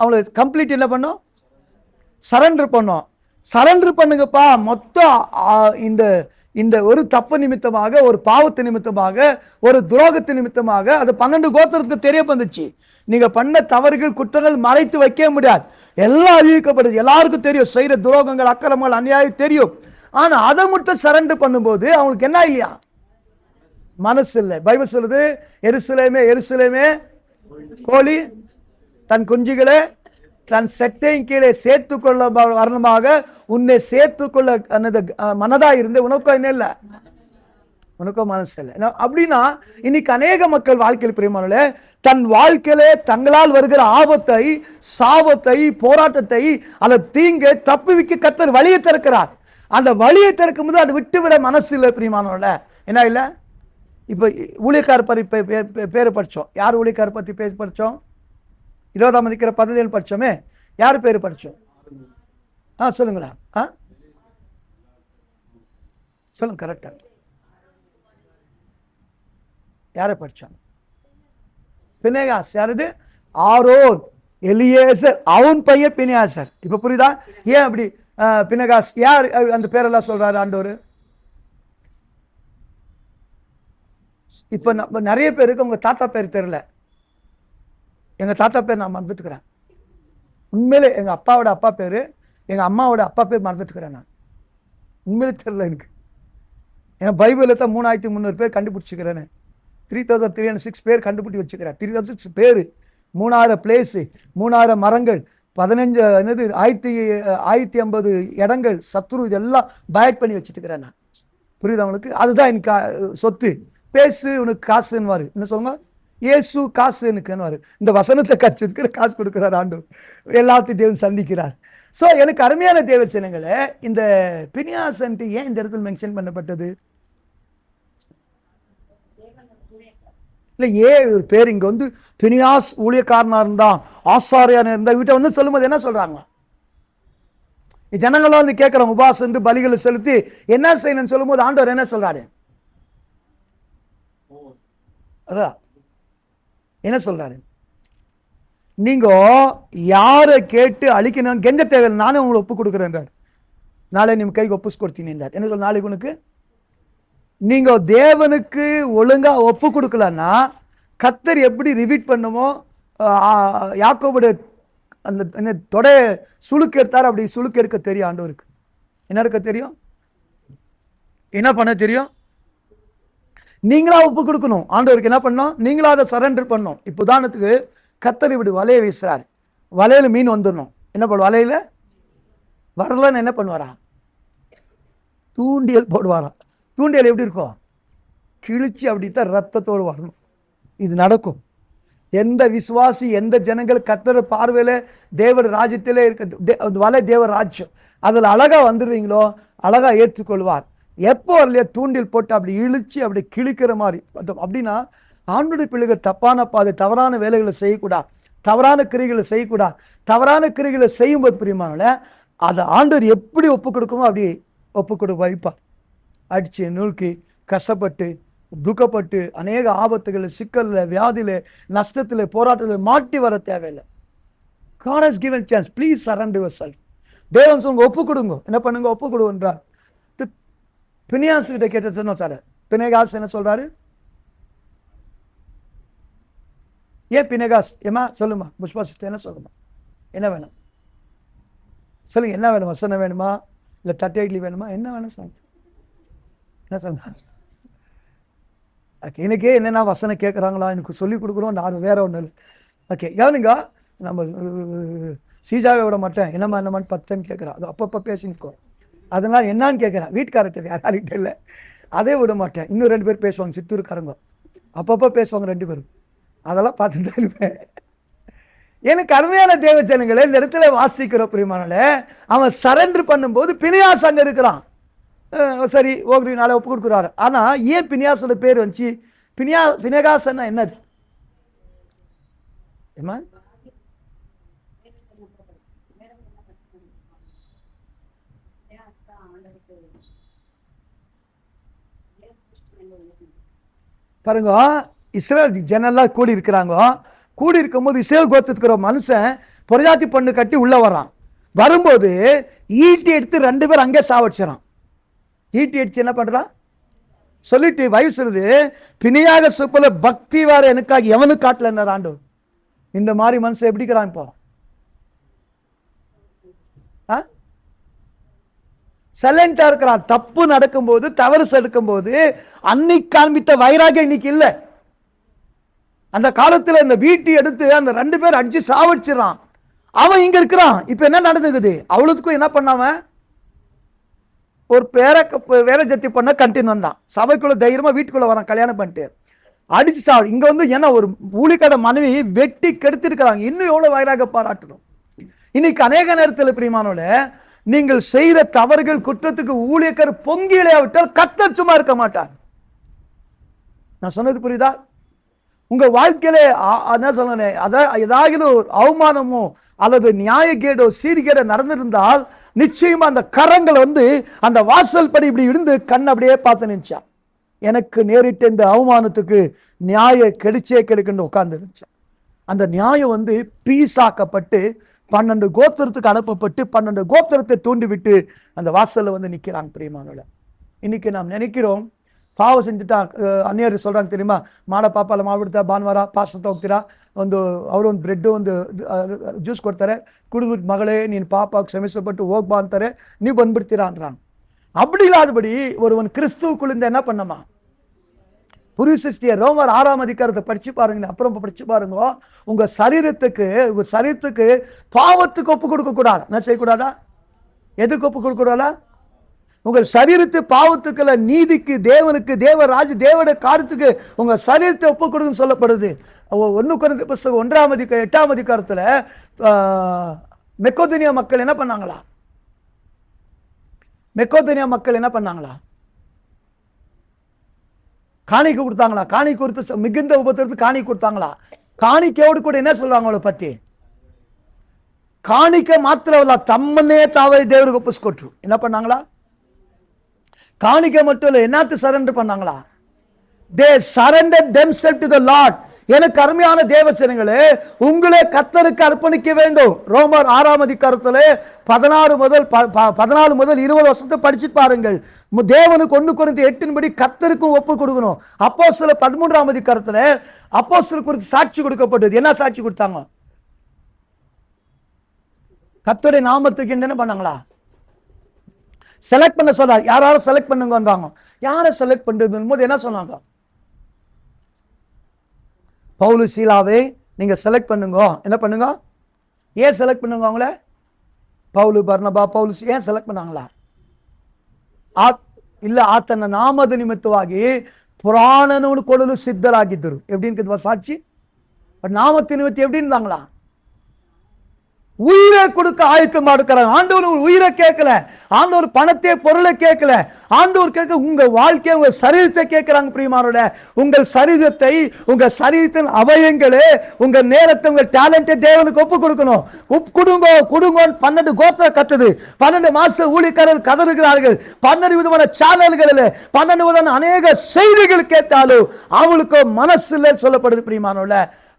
Speaker 1: அவங்களுக்கு கம்ப்ளீட் என்ன பண்ணும்? சரண்டர் பண்ணும். சரண்டர் பண்ணுங்கப்பா. மொத்தம் இந்த இந்த ஒரு தப்பு நிமித்தமாக, ஒரு பாவத்து நிமித்தமாக, ஒரு துரோகத்து நிமித்தமாக அது 12 கோத்திரத்துக்கு தெரிய வந்துச்சு. நீங்க பண்ண தவறுகள் குற்றங்கள் மறைத்து வைக்க முடியாது. எல்லாம் அறிவிக்கப்படுது. எல்லாருக்கும் தெரியும். செய்யற துரோகங்கள் அக்கிரமங்கள் அநியாயம் தெரியும். ஆனா அதை மட்டும் சரண்டர் பண்ணும்போது அவங்களுக்கு என்ன இல்லையா? மனசு இல்லை. பைபிள் சொல்லுது, எருசலேமே எருசலேமே கோழி தன் குஞ்சுகளை தன் செட்டையின் கீழே சேர்த்துக்கொள்ள வரணுமாக உன்னை சேர்த்துக்கொள்ள மனதா இருந்து உனக்கோ என்ன இல்லை? உனக்கோ மனசு இல்லை. அப்படின்னா இன்னைக்கு அநேக மக்கள் வாழ்க்கையில் பிரியமானவர்களே தன் வாழ்க்கையிலே தங்களால் வருகிற ஆபத்தை, சாபத்தை, போராட்டத்தை அல்லது தீங்கை தப்புவிக்க கர்த்தர் வழியை திறக்கிறார். அந்த வழியை திறக்கும் போது அதை விட்டுவிட மனசு இல்லை பிரியமானவர்களே. என்ன இல்லை? இப்போ ஊழியக்கார பேரை படித்தோம். யார் ஊழியக்கார பற்றி படித்தோம்? 20ஆம் அதிகாரம் 17 படிச்சோமே. யார் பேரு படிச்சோம்? சொல்லுங்களா? சொல்லுங்க கரெக்டா. யாரை படிச்சாங்க? பினேகாஸ். யாரது? ஆரோன், எலியேசர். அவன் பையன் பினேகாசர். இப்ப புரியுதா? ஏன் அப்படி பினேகாஸ் யார் அந்த பேரெல்லாம் சொல்றாரு ஆண்டவர்? இப்ப நிறைய பேருக்கு உங்க தாத்தா பேர் தெரியல. எங்க தாத்தா பேர் நான் மறந்துட்டுக்கிறேன். உண்மையிலே எங்க அப்பாவோட அப்பா பேரு, எங்க அம்மாவோட அப்பா பேர் மறந்துட்டுக்கிறேன். நான் உண்மையிலே தெரியல எனக்கு. ஏன்னா பைபிளில் தான் 3300 பேர் கண்டுபிடிச்சிக்கிறேன்னு. 3306 பேர் கண்டுபிடிச்சி வச்சுக்கிறேன். 3006 பேர், 3000 பிளேஸு, 3000 மரங்கள், 15 என்னது 1050 இடங்கள், சத்ரு, இதெல்லாம் பயட் பண்ணி வச்சுட்டுக்கிறேன் நான். புரியுது அவங்களுக்கு? அதுதான் எனக்கு சொத்து. பேசு உனக்கு காசுன்னு என்ன சொல்லுங்க? இயேசு காசு எனக்குன்னு இந்த வசனத்தை கற்றுக்கிற காசு கொடுக்கிறார் ஆண்டவர். எல்லாத்தையும் தேவன் சந்திக்கிறார். ஸோ எனக்கு அருமையான தேவச்சனங்களை இந்த பினியாஸ் ஏன் இந்த இடத்துல மென்ஷன் பண்ணப்பட்டது? இல்லை ஏன் ஒரு பேர் இங்கே வந்து பினியாஸ் ஊழியக்காரனா இருந்தான், ஆசாரியான இருந்தா வீட்டை வந்து சொல்லும்போது என்ன சொல்றாங்க? ஜனங்களும் வந்து கேட்குறாங்க, உபாசம் பலிகளை செலுத்தி என்ன செய்யணும்னு சொல்லும் போது ஆண்டவர் என்ன சொல்றாரு? அதான் என்ன சொல்றாரு? நீங்க யாரை கேட்டு அழிக்கணும் கெஞ்ச தேவையில்லை, நானே உங்களை ஒப்பு கொடுக்குறேன். நாளை நீங்க கைக்கு ஒப்பு கொடுத்தீங்க. என்ன சொல்ல? நாளைக்கு உனக்கு நீங்க தேவனுக்கு ஒழுங்கா ஒப்பு கொடுக்கலன்னா கர்த்தர் எப்படி ரிவீட் பண்ணுமோ, யாக்கோபுடைய அந்த தொடைய சுளுக்கு எடுத்தார், அப்படி சுளுக்கு எடுக்க தெரியும் ஆண்டவருக்கு. என்ன எடுக்க தெரியும்? என்ன பண்ண தெரியும்? நீங்களா ஒப்பு கொடுக்கணும். ஆண்டவருக்கு என்ன பண்ணணும்? நீங்களா அதை சரண்டர் பண்ணணும். இப்போ உதாரணத்துக்கு கத்தர் இப்படி வலையை வீசுறாரு, வலையில மீன் வந்துடணும். என்ன பண்ணும்? வலையில வரலன்னு என்ன பண்ணுவாரா? தூண்டியல் போடுவாரா? தூண்டியல் எப்படி இருக்கும்? கிழிச்சு அப்படித்தான் ரத்தத்தோடு வரணும். இது நடக்கும். எந்த விசுவாசி, எந்த ஜனங்கள் கர்த்தர் பார்வையில தேவ ராஜ்யத்திலே இருக்க வலை தேவ ராஜ்யம் அதில் அழகா வந்துடுறீங்களோ அழகா ஏற்றுக்கொள்வார். எப்போ வரலையா தூண்டில் போட்டு அப்படி இழுச்சு அப்படி கிழிக்கிற மாதிரி. அப்படின்னா ஆண்டுடைய பிள்ளைகள் தப்பான பாதை, தவறான வேலைகளை செய்யக்கூடாது, தவறான கிரிகளை செய்யக்கூடாது. தவறான கிரிகளை செய்யும்போது பிரியமானல அதை ஆண்டவர் எப்படி ஒப்பு கொடுக்குமோ அப்படி ஒப்பு கொடு வைப்பார். அடிச்சு நூல்கி கஷ்டப்பட்டு துக்கப்பட்டு அநேக ஆபத்துகள், சிக்கல்ல, வியாதியில, நஷ்டத்தில், போராட்டத்தில் மாட்டி வர தேவையில்லை. God has given chance. Please surrender yourself. தேவன் சொல்லுங்க ஒப்பு கொடுங்க. என்ன பண்ணுங்க? ஒப்பு கொடுன்றார். பினியாஸ் கிட்ட கேட்ட சொன்னோம் சார். பினேகாஸ் என்ன சொல்றாரு? ஏன் பினேகாஸ்? ஏமா சொல்லுமா, புஷ்பா சிஸ்டர் என்ன சொல்லுமா? என்ன வேணும் சொல்லுங்க. என்ன வேணும்? வசனம் வேணுமா, இல்லை தட்டை இட்லி வேணுமா, என்ன வேணும் சொல்லுங்க. என்ன சொல்லுங்க. ஓகே, எனக்கே என்னென்னா வசனம் கேட்குறாங்களா எனக்கு சொல்லிக் கொடுக்குறோம். நான் வேற ஒன்றும் இல்லை. ஓகே, கவனிங்க. நம்ம சீஜாவை விட மாட்டேன், என்னம்மான்னு 10 கேட்குறான். அது அப்பப்போ பேசினிக்கோம். அதனால் என்னான்னு கேட்குறேன். வீட்டுக்காரர்கிட்ட யார்கிட்ட இல்லை, அதே விட மாட்டேன். இன்னும் 2 பேர் பேசுவாங்க, சித்தூருக்காரங்க அப்பப்போ பேசுவாங்க 2 பேரும். அதெல்லாம் பார்த்துட்டு தான் இருப்பேன். எனக்கு அருமையான தேவஜனங்களை இந்த இடத்துல வாசிக்கிற பிரியமானல அவன் சரண்டர் பண்ணும்போது பினியாஸ் அங்கே இருக்கிறான். சரி ஓகே, நாளை ஒப்பு கொடுக்குறாரு. ஆனால் ஏன் பினியாஸோட பேர் வந்துச்சு? பினேகாஸ்ன்னா என்னது? ஏமா பாருங்க, இஸ்ரேல் ஜனெல்லாம் கூடி இருக்கிறாங்க. கூடி இருக்கும்போது இஸ்ரேல் கோத்திருக்கிற மனுஷன் புரஜாதி பொண்ணு கட்டி உள்ள வரான். வரும்போது ஈட்டி எடுத்து 2 பேர் அங்கே சாவடிச்சிடறான். ஈட்டி அடிச்சு என்ன பண்றான் சொல்லிட்டு வயசுறது பிணையாக சுப்பல பக்தி வார எனக்காக எவனு காட்டல என்ன ஆண்டவர். இந்த மாதிரி மனுஷன் எப்படிக்கிறான் இப்போ? சைலண்டா இருக்கிறான். தப்பு நடக்கும்போது, தவறு செடுக்கும்போது அன்னைக்கு காண்பித்த வைராகியம் இன்னைக்கு இல்லை. அந்த காலத்தில் இந்த வீட்டை எடுத்து அந்த 2 பேர் அடிச்சு சாவடிச்சிடறான். அவன் இங்க இருக்கிறான். இப்ப என்ன நடந்துக்குது? அவ்வளவுக்கும் என்ன பண்ணாம ஒரு வேற ஜத்தி பண்ண கண்டினியூ வந்தான். சபைக்குள்ள தைரியமா வீட்டுக்குள்ள வரான், கல்யாணம் பண்ணிட்டு அடிச்சு சாவடி. இங்க வந்து ஏன்னா ஒரு ஊழிக்கடை மனைவி வெட்டி கெடுத்து இருக்கிறாங்க. இன்னும் எவ்வளவு வைராக பாராட்டணும். இன்னைக்கு அநேக நேரத்தில் பிரியமானோல நீங்கள் செய்கிற தவறுகள் குற்றத்துக்கு ஊழியக்கார பொங்கி இளையாவிட்டால் கர்த்தர் சும்மா இருக்க மாட்டார். நான் சொன்னது புரியுதா? உங்க வாழ்க்கையில என்ன சொல்ல ஏதாவது ஒரு அவமானமோ அல்லது நியாயக்கேடோ சீர்கேடோ நடந்திருந்தால் நிச்சயமா அந்த கரங்கள் வந்து அந்த வாசல் படி இப்படி இருந்து கண் அப்படியே பார்த்து நினைச்சா. எனக்கு நேரிட்ட இந்த அவமானத்துக்கு நியாய கெடுக்கணும் உட்கார்ந்து இருந்துச்சேன். அந்த நியாயம் வந்து பீஸாக்கப்பட்டு 12 கோத்திரத்துக்கு அனுப்பப்பட்டு 12 கோத்திரத்தை தூண்டிவிட்டு அந்த வாசல்ல வந்து நிற்கிறாங்க பிரியமானவர்களே. இன்னைக்கு நாம் நினைக்கிறோம் ಪಾವ ಸಂಜಿತ ಅನ್ಯರು சொல்றாங்க தெரியுமா, ಮಾಡ ಪಾಪಲ್ಲ ಮಾಡ್ಬಿಡ್ತಾ ಭಾನುವಾರ ಪಾಸ್ತಾ ಹೋಗ್ತೀರಾ, ಅವರು ಒಂದು ಬ್ರೆಡ್ ಒಂದು ಜ್ಯೂಸ್ ಕೊಡ್ತಾರೆ, ಕುಡಿದ್ಬಿಟ್ಟು ಮಗಳೇ ನೀನು ಪಾಪ ಕ್ಷಮಿಸப்பட்டு ಹೋಗ್ಬಾ ಅಂತಾರೆ, ನೀವು ಬಂದ್ಬಿಡ್ತೀರಾ ಅಂறாங்க. அப்படி இல்லாதபடி ஒருவன் கிறிஸ்துவுக்குள்ள என்ன பண்ணமா புதிய சிருஷ்டியை ரோமர் 6ஆம் அதிகாரத்தை படிச்சு பாருங்க, அப்புறம் படிச்சு பாருங்க. உங்க சரீரத்துக்கு பாவத்துக்கு ஒப்பு கொடுக்க கூடாது. என்ன செய்யக்கூடாதா? எதுக்கு ஒப்பு கொடுக்க கூடாதா? உங்கள் சரீரத்தை பாவத்துக்குள்ள நீதிக்கு தேவனுக்கு தேவனுடைய காரியத்துக்கு உங்க சரீரத்தை ஒப்பு கொடுக்குன்னு சொல்லப்படுது. 1 கொரிந்தியர் புத்தகம் 1ஆம் அதிகாரம் 8ஆம் அதிகாரத்துல மெக்கோதோனியா மக்கள் என்ன பண்ணாங்களா? மெக்கோதோனியா மக்கள் என்ன பண்ணாங்களா? காணிக்கை கொடுத்தாங்களா? காணிக்கை கொடுத்து மிகுந்த உபத்திரத்துக்கு காணிக்கை கொடுத்தாங்களா? காணிக்கையோடு கூட என்ன சொல்றாங்க அவளை பத்தி? காணிக்கை மாத்திரவல்ல, தம்மனே தாவை தேவருக்கு ஒப்புக்கொண்டு என்ன பண்ணாங்களா? காணிக்கை மட்டும் இல்ல, என்னத்து சரண்டர் பண்ணாங்களா? they surrendered themselves to the Lord. எனக்கு அருமையான தேவசனங்களே, உங்களே கர்த்தருக்கு அர்ப்பணிக்க வேண்டும். ரோமர் 6ஆம் அதிகாரத்திலே 14 முதல் 20 வருஷத்தை படிச்சு பாருங்கள். தேவனுக்கு 1 கொரிந்தியர் 8 படி கர்த்தருக்கும் ஒப்பு கொடுக்கணும். அப்போஸ்தலர் 13ஆம் அதிகாரத்திலே அப்போஸ்தலர் குறித்து சாட்சி கொடுக்கப்பட்டது. என்ன சாட்சி கொடுத்தாங்க? கர்த்தருடைய நாமத்துக்கு என்ன பண்ணாங்களா? செலக்ட் பண்ண சொல்றாரு. யாராவது செலக்ட் பண்ணுங்கன்றாங்க. யாரை செலக்ட் பண்றது போது என்ன சொன்னாங்க? பவுலு சீலாவை நீங்க செலக்ட் பண்ணுங்க. என்ன பண்ணுங்க? ஏன் செலக்ட் பண்ணுங்க அவங்கள? பவுலு பர்னபா பவுலு ஏன் செலக்ட் பண்ணாங்களா? ಇಲ್ಲ ಆತನ ನಾಮದ ನಿಮಿತ್ತವಾಗಿ ಪುರಾಣನವನ್ನು ಕೊಡಲು ಸಿದ್ಧರಾಗಿದ್ದರು. ಎಪ್ಡಿನ್ಕಿದ್ವಾ ಸಾಕ್ಷಿ? நாமத்து நிமித்தம் எப்படி இருந்தாங்களா? உயிரை கொடுக்க ஆயத்தமா இருக்கிறாங்க. ஆண்டவர் உயிரை கேட்கல, ஆண்டவர் பணத்தை பொருளை கேட்கல, ஆண்டவர் கேட்க உங்க வாழ்க்கையை உங்க சரீரத்தை கேட்கிறாங்க. பிரியமானோட உங்கள் சரீரத்தை, உங்க சரீரத்தின் அவயங்களே, உங்க நேரத்தை, உங்க டேலண்டை தேவனுக்கு ஒப்பு கொடுக்கணும். கொடுங்க கொடுங்கன்னு 12 கோத்திர கத்துது. 12 மாசத்துல ஊழியக்காரர்கள் கதறுகிறார்கள். 12 விதமான சேனல்களில் 12 விதமான அநேக செய்திகள் கேட்டாலும் அவங்களுக்கு மனசு இல்லைன்னு சொல்லப்படுது. பிரியமானோட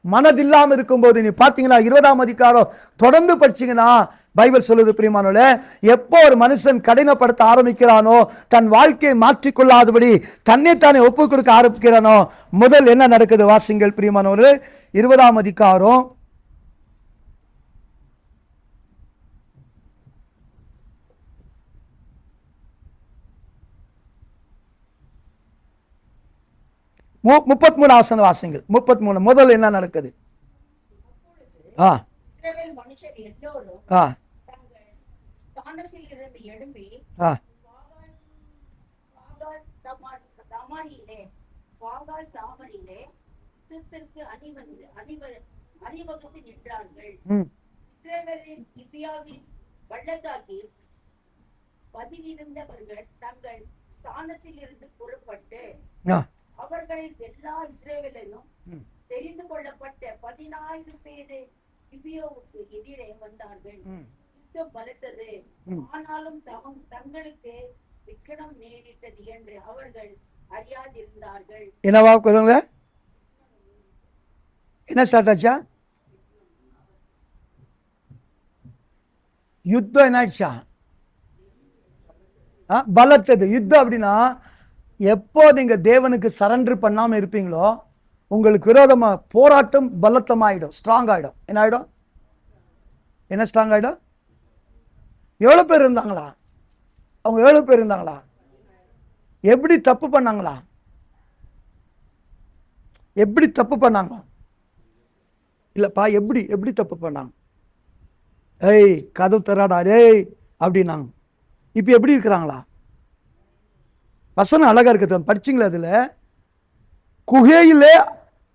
Speaker 1: மனதில்லாம இருக்கும்போது நீ பாத்தீங்கன்னா 20ஆம் அதிகாரம் தொடர்ந்து படிச்சீங்கன்னா பைபிள் சொல்லுது. பிரியமானோல, எப்போ ஒரு மனுஷன் கடினப்படுத்த ஆரம்பிக்கிறானோ, தன் வாழ்க்கையை மாற்றிக்கொள்ளாதபடி தன்னைத்தானே ஒப்பு கொடுக்க ஆரம்பிக்கிறானோ, முதல் என்ன நடக்குது வாசிங்கள் பிரியமானோர்களே. 20ஆம் அதிகாரம் 33 வாசிங்கள். 33 முதல் என்ன நடக்குது?
Speaker 2: இஸ்ரவேல் மனுஷர் எல்லோரும் தங்கள் ஸ்தானத்தில் இருந்து எழும்பி தாமரிலே யுத்தத்திற்கு அணிவகுத்து நின்றார்கள். இஸ்ரவேலின் கிபியாவின் பள்ளத்தாக்கில் பதிவிருந்தவர்கள் தங்கள் ஸ்தானத்தில் இருந்து புறப்பட்டு அவர்கள் எல்லா இஸ்ரவேலையும் தெரிந்து கொள்ளப்பட்ட 14,000 பேரை கிபியோவுக்கு எதிரே வந்தார்கள். யுத்தம் பலத்தது, ஆனாலும் தங்களுக்கு விக்கனம் நேரிட்டது என்று அவர்கள் அறியாதிருந்தார்கள்.
Speaker 1: என்னவா சொல்லுங்க? என்ன ஸ்டார்ட் ஆச்சா? யுத்தம் என்னாச்சா? பலத்தது. யுத்தம் அப்படின்னா எப்போ நீங்க தேவனுக்கு சரண்டர் பண்ணாம இருப்பீங்களோ உங்களுக்கு விரோதமா போராட்டம் பலத்தமாயிடும், ஸ்ட்ராங் ஆயிடும். என்ன ஆயிடும்? என்ன ஸ்ட்ராங் ஆயிடும்? எவ்வளவு பேர் இருந்தாங்களா அவங்க? 7 பேர் இருந்தாங்களா? எப்படி தப்பு பண்ணாங்களா? எப்படி தப்பு பண்ணாங்க? இல்லப்பா, எப்படி எப்படி தப்பு பண்ணாங்க? ஏய் கதவு தராடா டேய் அப்படின்னாங்க. இப்ப எப்படி இருக்கிறாங்களா? வசனம் அழகா இருக்கு, படிச்சீங்களா? அதுல குகையிலே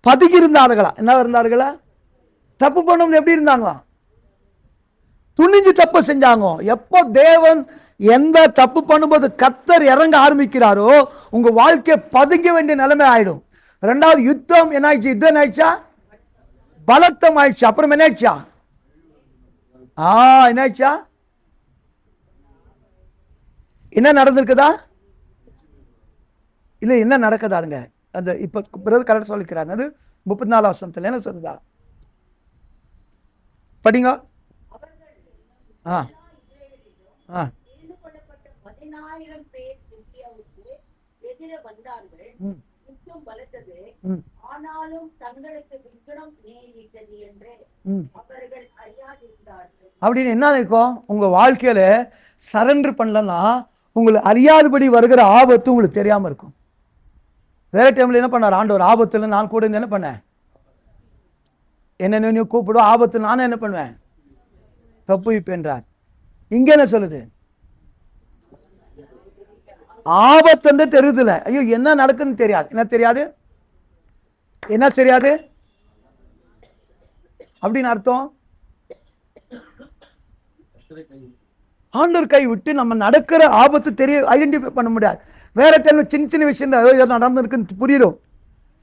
Speaker 1: பதுகி இருந்தார்களா? என்ன இருந்தார்களா? தப்பு பண்ணவங்க எப்படி இருந்தாங்களா? துணிஞ்சு தப்பு செஞ்சாங்க. எப்போ தேவன் எந்த தப்பு பண்ணும்போது கர்த்தர் இறங்க ஆரம்பிக்கிறாரோ உங்க வாழ்க்கை பதுங்க வேண்டிய நிலைமை ஆயிடும். 2வது யுத்தம் என்ன ஆயிடுச்சு? யுத்தம் என்ன ஆயிடுச்சா? பலத்தம் ஆயிடுச்சு. அப்புறம் என்ன ஆயிடுச்சா? என்ன ஆயிடுச்சா? என்ன நடந்திருக்குதா? இல்லை என்ன நடக்குதாங்க? அந்த இப்ப பிரதர் கரெக்ட் சொல்லிக்கிறார். அது 34 வசனத்துல என்ன சொல்லுதா? படிங்க. அப்படின்னு என்ன இருக்கும்? உங்க வாழ்க்கையில சரண்டர் பண்ணலன்னா உங்களுக்கு அறியாதபடி வருகிற ஆபத்து உங்களுக்கு தெரியாம இருக்கும். வேற டைம்ல என்ன பண்ணார் ஆண்டவர்? ஆபத்துல நான் கூட இருந்து என்ன பண்ணேன்? என்ன நீ கூப்பிடும், ஆபத்து நானே என்ன பண்ணுவேன்? தப்புவிப்பேன்றார். இங்க என்ன சொல்லுது? ஆபத்து வந்து தெரியுதுல. ஐயோ என்ன நடக்குன்னு தெரியாது. என்ன தெரியாது? என்ன தெரியாது அப்படின்னு அர்த்தம். ஆண்டவர் கை விட்டு நம்ம நடக்கிற ஆபத்து தெரிய ஐடென்டிஃபை பண்ண முடியாது. வேற டைம்ல சின்ன சின்ன விஷயம் நடந்திருக்குன்னு புரியும்.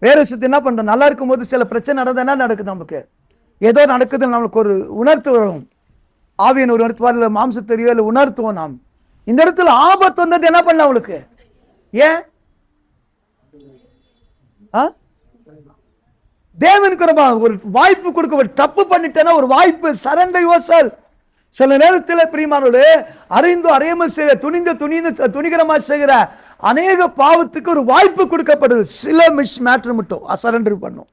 Speaker 1: வேற விஷயத்தை என்ன பண்றோம்? நல்லா இருக்கும் போது சில பிரச்சனை நடந்தா என்ன நடக்குது? நமக்கு ஏதோ நடக்குதுன்னு நம்மளுக்கு ஒரு உணர்த்து வரும். ஆவியன் ஒரு உணர்த்துவார், இல்லை மாம்ச தெரியோ, இல்லை உணர்த்துவோம். நாம் இந்த இடத்துல ஆபத்து வந்தது என்ன பண்ணல அவளுக்கு? ஏன்? தேவனுக்கு ஒரு வாய்ப்பு கொடுக்க. ஒரு தப்பு பண்ணிட்டேன்னா ஒரு வாய்ப்பு. Surrender yourself. சில நேரத்தில் பிரியமானவர்களே, அறிந்து அறியாமல் செய்ய துணிகரமா செய்கிற அநேக பாவத்துக்கு ஒரு வாய்ப்பு கொடுக்கப்படுது. சில மேட்டர் மட்டும் சரண்டர் பண்ணும்.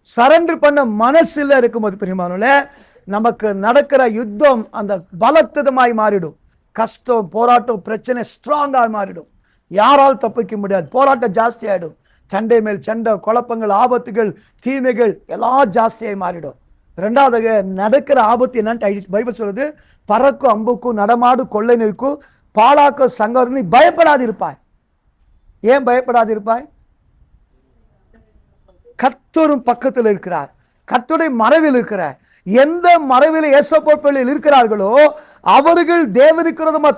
Speaker 1: சரண்டர் பண்ண மனசுல இருக்கும்போது பிரியமானவர்களே, நமக்கு நடக்கிற யுத்தம் அந்த பலத்ததமாய் மாறிடும். கஷ்டம், போராட்டம், பிரச்சனை ஸ்ட்ராங்கா மாறிடும். யாரால் தப்பிக்க முடியாது. போராட்டம் ஜாஸ்தி ஆயிடும். சண்டை மேல் சண்டை, குழப்பங்கள், ஆபத்துகள், தீமைகள் எல்லாம் ஜாஸ்தியாகி மாறிடும். ரெண்டாவது நடக்கிற ஆபத்து என்னன்னு பைபிள் சொல்லுது, பறக்கும் அம்புக்கும் நடமாடு கொள்ளை நோய்க்கும் பாலாக்க சங்கம். நீ பயப்படாது இருப்பாய். ஏன் பயப்படாது இருப்பாய்? கர்த்தரும் பக்கத்தில் இருக்கிறார். கர்த்தருடைய மறைவில் இருக்கிறார். எந்த மறைவில் ஏசப்போப்பில் இருக்கிறார்களோ அவர்கள் தேவனுக்கு விரோதமா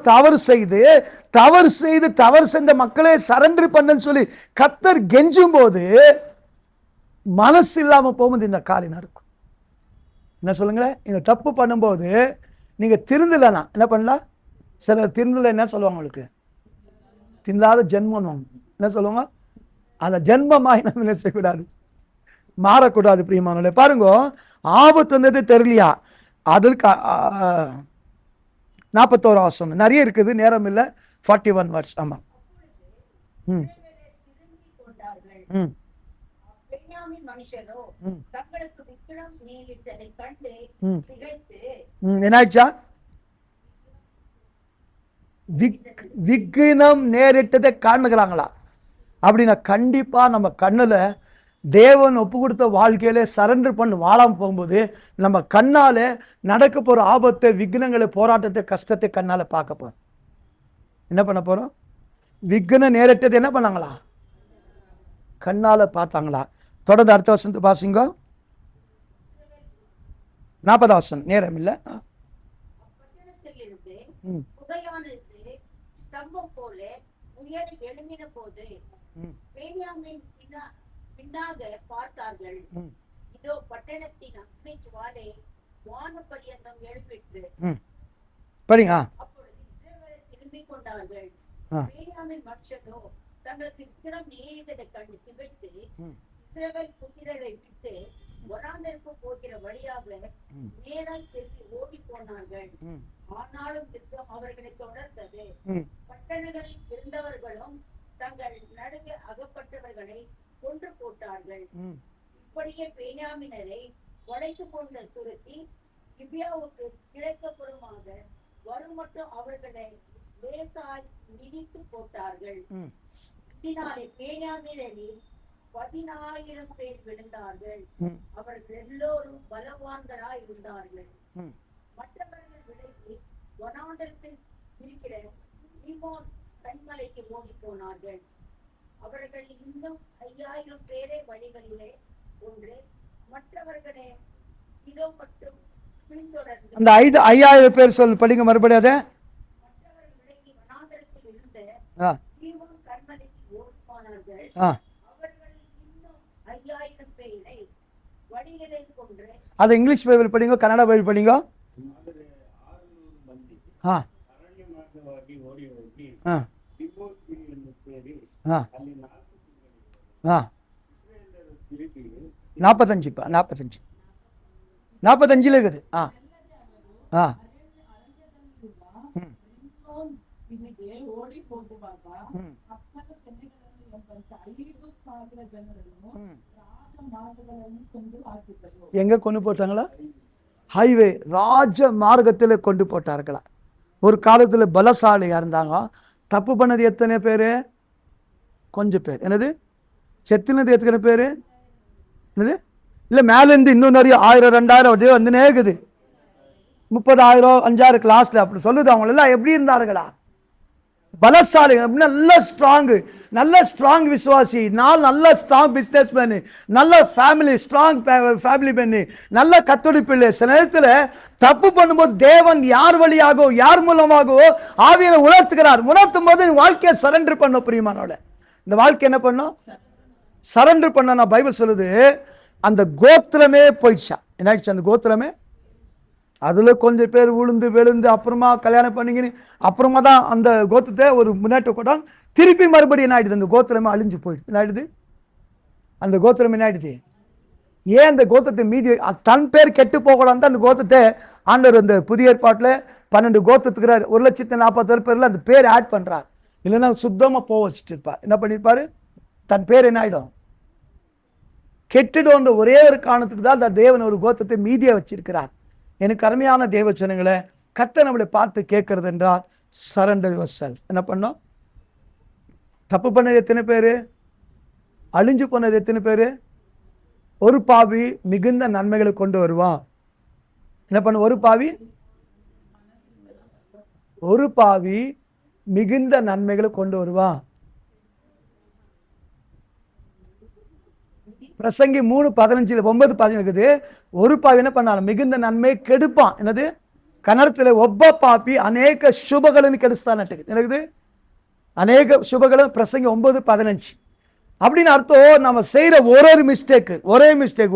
Speaker 1: தவறு செய்த மக்களே சரண்டர் பண்ணுன்னு சொல்லி கர்த்தர் கெஞ்சும் போது மனசு இல்லாம போகும்போது இந்த காரியம் நடக்கும். என்ன சொல்லுங்களேன்? இந்த தப்பு பண்ணும்போது நீங்க திருந்தலைன்னா என்ன பண்ணலாம்? சில திருந்தலை என்ன சொல்லுவாங்க? உங்களுக்கு திந்தாத ஜென்மம் என்ன சொல்லுவாங்க? அந்த ஜென்மமாக நம்ம என்ன செய்யக்கூடாது? மாறக்கூடாது. பிரியமானவர்களே, பாருங்க, ஆபத்து வந்தது தெரியலையா? அதற்கு 41 வசனம் நிறைய இருக்குது, நேரம் இல்லை. 41 words. ஆமா. என்னாச்சா? விக்னம் நேரிட்டதை காணுகிறாங்களா? அப்படின்னா கண்டிப்பா நம்ம கண்ணுல தேவன் ஒப்பு கொடுத்த வாழ்க்கையில சரண்டர் பண்ணி வாழாம போகும்போது நம்ம கண்ணால நடக்க போற ஆபத்தை, விக்னங்களை, போராட்டத்தை, கஷ்டத்தை கண்ணால பார்க்க போறோம். என்ன பண்ண போறோம்? விக்னம் நேரிட்டது என்ன பண்ணாங்களா? கண்ணால பார்த்தாங்களா? தொடர்ந்து அடுத்த வசனத்தை பாசிங்க. 40 வசனம், நேரம் இல்லை.
Speaker 2: பார்த்தார்கள், இதோ பட்டணத்தின் அக்னி ஜுவாலை வானபரியந்தம் எழும்பிற்று.
Speaker 1: படிங்க.
Speaker 2: அப்பொழுது இஸ்ரவேலர் திரும்பிக் கொண்டார்கள். பென்யாமீன் மனுஷரோ தங்களுக்கு விக்கிரம் நேரிட்டதைக் கண்டு திகைத்து இஸ்ரவேல் புத்திரரை விட்டு வனாந்தருக்கு போகிற வழியாக நேராய் திரும்பி ஓடி போனார்கள். ஆனாலும் யுத்தம் அவர்களை தொடர்ந்தது. பட்டணங்களில் இருந்தவர்களும் தங்கள் நடுவே அகப்பட்டவர்களை கொன்று போட்டார்கள். இப்படியே பென்யாமீனரை வளைத்து கொண்டு துரத்தி கிபியாவுக்கு கிழக்குப்புறமாக வரும் மட்டும் அவர்களை லேசாய் மிதித்து போட்டார்கள். இதனாலே பென்யாமீனரில் 10,000 பேர் விழுந்தார்கள். அவர்கள் எல்லோரும் பலவான்களாய் இருந்தார்கள். மற்றவர்கள் விலகி வனாந்தரத்தில் இருக்கிற ரிமோன் கண்மலைக்கு ஓடி போனார்கள். அவர்கள் இன்னும் 5,000 பேரை வழிகளிலே ஒன்று மற்றவர்களே இதோ மட்டும் பின்தொடர்ந்து.
Speaker 1: அந்த 5,000 பேர் சொல் படிங்க மறுபடியும். அதை
Speaker 2: மற்றவர்கள் விலகி வனாந்தரத்தில் இருந்த ரிமோன் கண்மலைக்கு ஓடி போனார்கள். அவர்கள் இன்னும் 5,000 பேரை வழிகளை கொன்று.
Speaker 1: அதை இங்கிலீஷ் பைபிள் படிங்க, கன்னடா பைபிள் படிங்க. நாற்பத்தஞ்சுப்பா, 45 இருக்குது. எங்க கொண்டு போட்டாங்களா? ஹைவே ராஜ மார்க்கத்தில் கொண்டு போட்டார்களா? ஒரு காலத்தில் பலசாலியா இருந்தாங்க. தப்பு பண்ணது எத்தனை பேரு? கொஞ்சம் பேர். என்னது செத்துனது எத்தனை பேரு? என்னது இல்லை, மேலேருந்து இன்னும் நிறைய 1000 2000 அப்படியே வந்து நேக்குது. 30,000 5,000 கிளாஸ்ல அப்படி சொல்லுது. அவங்க எல்லாம் எப்படி இருந்தார்களா? பலசாலி, நல்ல ஸ்ட்ராங் விசுவாசி, நல்ல ஸ்ட்ராங் பிஸ்னஸ் மேனு, நல்ல ஃபேமிலி, ஸ்ட்ராங் ஃபேமிலி மேனு, நல்ல கத்தோலிக்க பிள்ளை. சில நேரத்தில் தப்பு பண்ணும்போது தேவன் யார் வழியாகவோ யார் மூலமாகவோ ஆவியை உணர்த்தும் போது வாழ்க்கையை சரண்டர் பண்ண. பிரியமானோட இந்த வாழ்க்கை என்ன பண்ணும்? சரண்டர் பண்ண. நான் பைபிள் சொல்லுது, அந்த கோத்திரமே போயிடுச்சா. என்ன ஆயிடுச்சு? அந்த கோத்திரமே, அதுல கொஞ்சம் பேர் விழுந்து விழுந்து அப்புறமா கல்யாணம் பண்ணிக்கின்னு அப்புறமா தான் அந்த கோத்திரத்தை ஒரு முன்னேற்றம் கூட திருப்பி மறுபடியும் என்ன ஆயிடுது? அந்த கோத்திரமே அழிஞ்சு போயிடுது. என்ன ஆயிடுது? அந்த கோத்திரம் என்ன ஆயிடுது? ஏன் அந்த கோத்திரத்தை மீதி தன் பேர் கெட்டு போகக்கூடாது அந்த கோத்திரத்தை ஆண்டவர் அந்த புதிய ஏற்பாட்டில் 12 கோத்திரத்துக்கு 1,40,000 பேர்ல அந்த பேர் ஆட் பண்றார். இல்லைன்னா சுத்தமா போக வச்சுட்டு இருப்பார். என்ன பண்ணிருப்பாரு? தன் பேர் என்ன ஆயிடும்? கெட்டுடுன்ற ஒரே ஒரு காரணத்துக்கு தான் அந்த தேவன் ஒரு கோத்திரத்தை மீதியா வச்சிருக்கிறார். எனக்கு அருமையான தேவச்சனங்களை கர்த்தர் நம்மளை பார்த்து கேட்கறது என்றால் சரண்டர் யுவர் செல்ஃப். என்ன பண்ணோம்? தப்பு பண்ணது எத்தனை பேரு? அழிஞ்சு போனது எத்தனை பேர்? ஒரு பாவி மிகுந்த நன்மைகளை கொண்டு வருவான். என்ன பண்ண? ஒரு பாவி மிகுந்த நன்மைகளை கொண்டு வருவான். பிரசங்கி 3:15 9:15 இருக்குது. ஒரு பாவி என்ன பண்ணாலும் மிகுந்த நன்மையை கெடுப்பான். என்னது? கன்னடத்தில் ஒப்ப பாப்பி அநேக சுபಗಳನ್ನು கெடுஸ்தான் இருக்குது. அநேக சுபகளும் பிரசங்கி 9:15. அப்படின்னு அர்த்தம், நம்ம செய்யற ஒரே மிஸ்டேக்,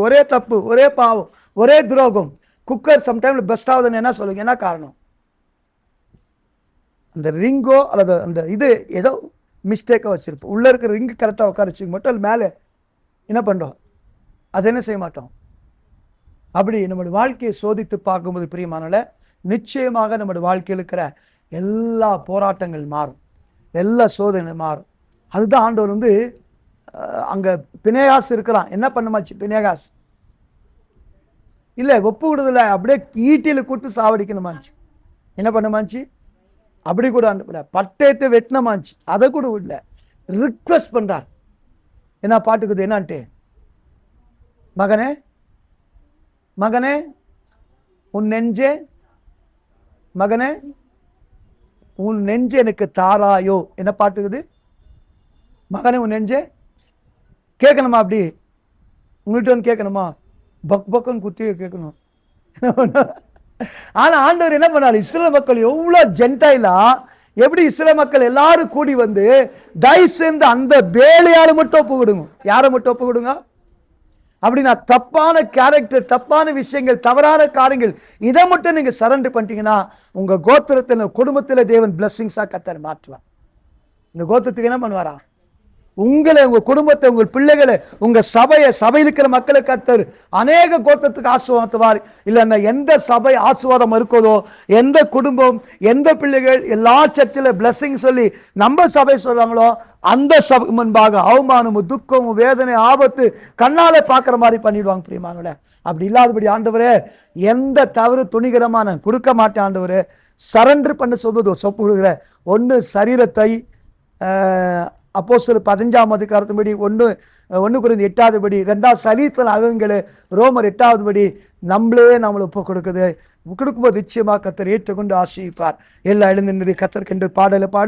Speaker 1: ஒரே தப்பு, ஒரே பாவம், ஒரே துரோகம். குக்கர் சம்டைம்ல பெஸ்ட் ஆகுதுன்னு என்ன சொல்லுங்க? என்ன காரணம்? அந்த ரிங்கோ அல்லது அந்த இது ஏதோ மிஸ்டேக்காக வச்சிருப்போம். உள்ள இருக்கிற ரிங்கு கரெக்டாக உட்கார வச்சுக்க மட்டும் அது மேலே என்ன பண்ணுறோம்? அதை என்ன செய்ய மாட்டோம். அப்படி நம்முடைய வாழ்க்கையை சோதித்து பார்க்கும்போது பிரியமானவர்களே, நிச்சயமாக நம்முடைய வாழ்க்கையில் இருக்கிற எல்லா போராட்டங்கள் மாறும், எல்லா சோதனை மாறும். அதுதான் ஆண்டவர் வந்து அங்கே பினேகாஸ் இருக்கிறான். என்ன பண்ணுமாச்சு பினேகாஸ்? இல்லை ஒப்பு விடுதலை, அப்படியே ஈட்டியில் கூட்டு சாவடிக்கணுமாச்சு. என்ன பண்ணுமாச்சு? அப்படி கூட ஆண்டு பட்டயத்தை வெட்டினமாச்சு. அதை கூட விடல, ரிக்வெஸ்ட் பண்றார். என்ன பாட்டுக்குது என்னான்ட்டு? மகனே மகனே உன் நெஞ்சே, மகனே உன் நெஞ்சு எனக்கு தாராயோ. என்ன பாட்டுக்குது? மகனே உன் நெஞ்சே கேட்கணுமா? அப்படி உங்கள்கிட்ட வந்து கேட்கணுமா? பக் பக்குன்னு குத்தி கேட்கணும். ஆனா ஆண்டவர் என்ன பண்ணாரு? இஸ்ரேல் மக்கள் எவ்வளவு ஜென்டைலா, எப்படி இஸ்ரேல் மக்கள் எல்லாரும் கூடி வந்து தயவு சேர்ந்து அந்த வேலையால மட்டும் ஒப்பு விடுங்க. யாரை மட்டும் ஒப்பு விடுங்க? அப்படின்னா தப்பான கேரக்டர், தப்பான விஷயங்கள், தவறான காரியங்கள், இதை மட்டும் நீங்க சரண்டர் பண்ணிட்டீங்கன்னா உங்க கோத்திரத்தில், குடும்பத்தில் தேவன் பிளஸ்ஸிங்ஸா கர்த்தர் மாற்றுவார். இந்த கோத்திரத்துக்கு என்ன பண்ணுவாரா? உங்களை, உங்க குடும்பத்தை, உங்கள் பிள்ளைகளை, உங்க சபையில் இருக்கிற மக்களை கர்த்தர் அநேக கோத்திரத்துக்கு ஆசீர்வாதத்துவார். இல்லைன்னா எந்த சபை ஆசீர்வாதம் இருக்கதோ, எந்த குடும்பம், எந்த பிள்ளைகள் எல்லா சர்ச்சில் பிளஸ்ஸிங் சொல்லி நம்ம சபை சொல்றாங்களோ அந்த சபை முன்பாக அவமானமும் துக்கமும் வேதனை ஆபத்து கண்ணால பார்க்குற மாதிரி பண்ணிடுவாங்க பிரியமானவர்களே. அப்படி இல்லாதபடி ஆண்டவரே, எந்த தவறு துணிகரமான கொடுக்க மாட்டேன் ஆண்டவரே, சரண்டர் பண்ண சொல்வது சொப்பு கொடுக்குற. ஒன்று சரீரத்தை, அப்போஸ்தலர் 15ஆம் அதிகாரத்தின்படி 1 கொரிந்தியர் 8ஆவது படி, 2 சரீரத்தில் அவங்களே ரோமர் 8ஆவது படி நம்மளை ஒப்பு கொடுக்கும்போது நிச்சயமாக கர்த்தர் ஏற்றுக்கொண்டு ஆசீர்வதிப்பார். எல்லா எழுந்து கர்த்தர் கண்டு பாடலை பாடலாம்.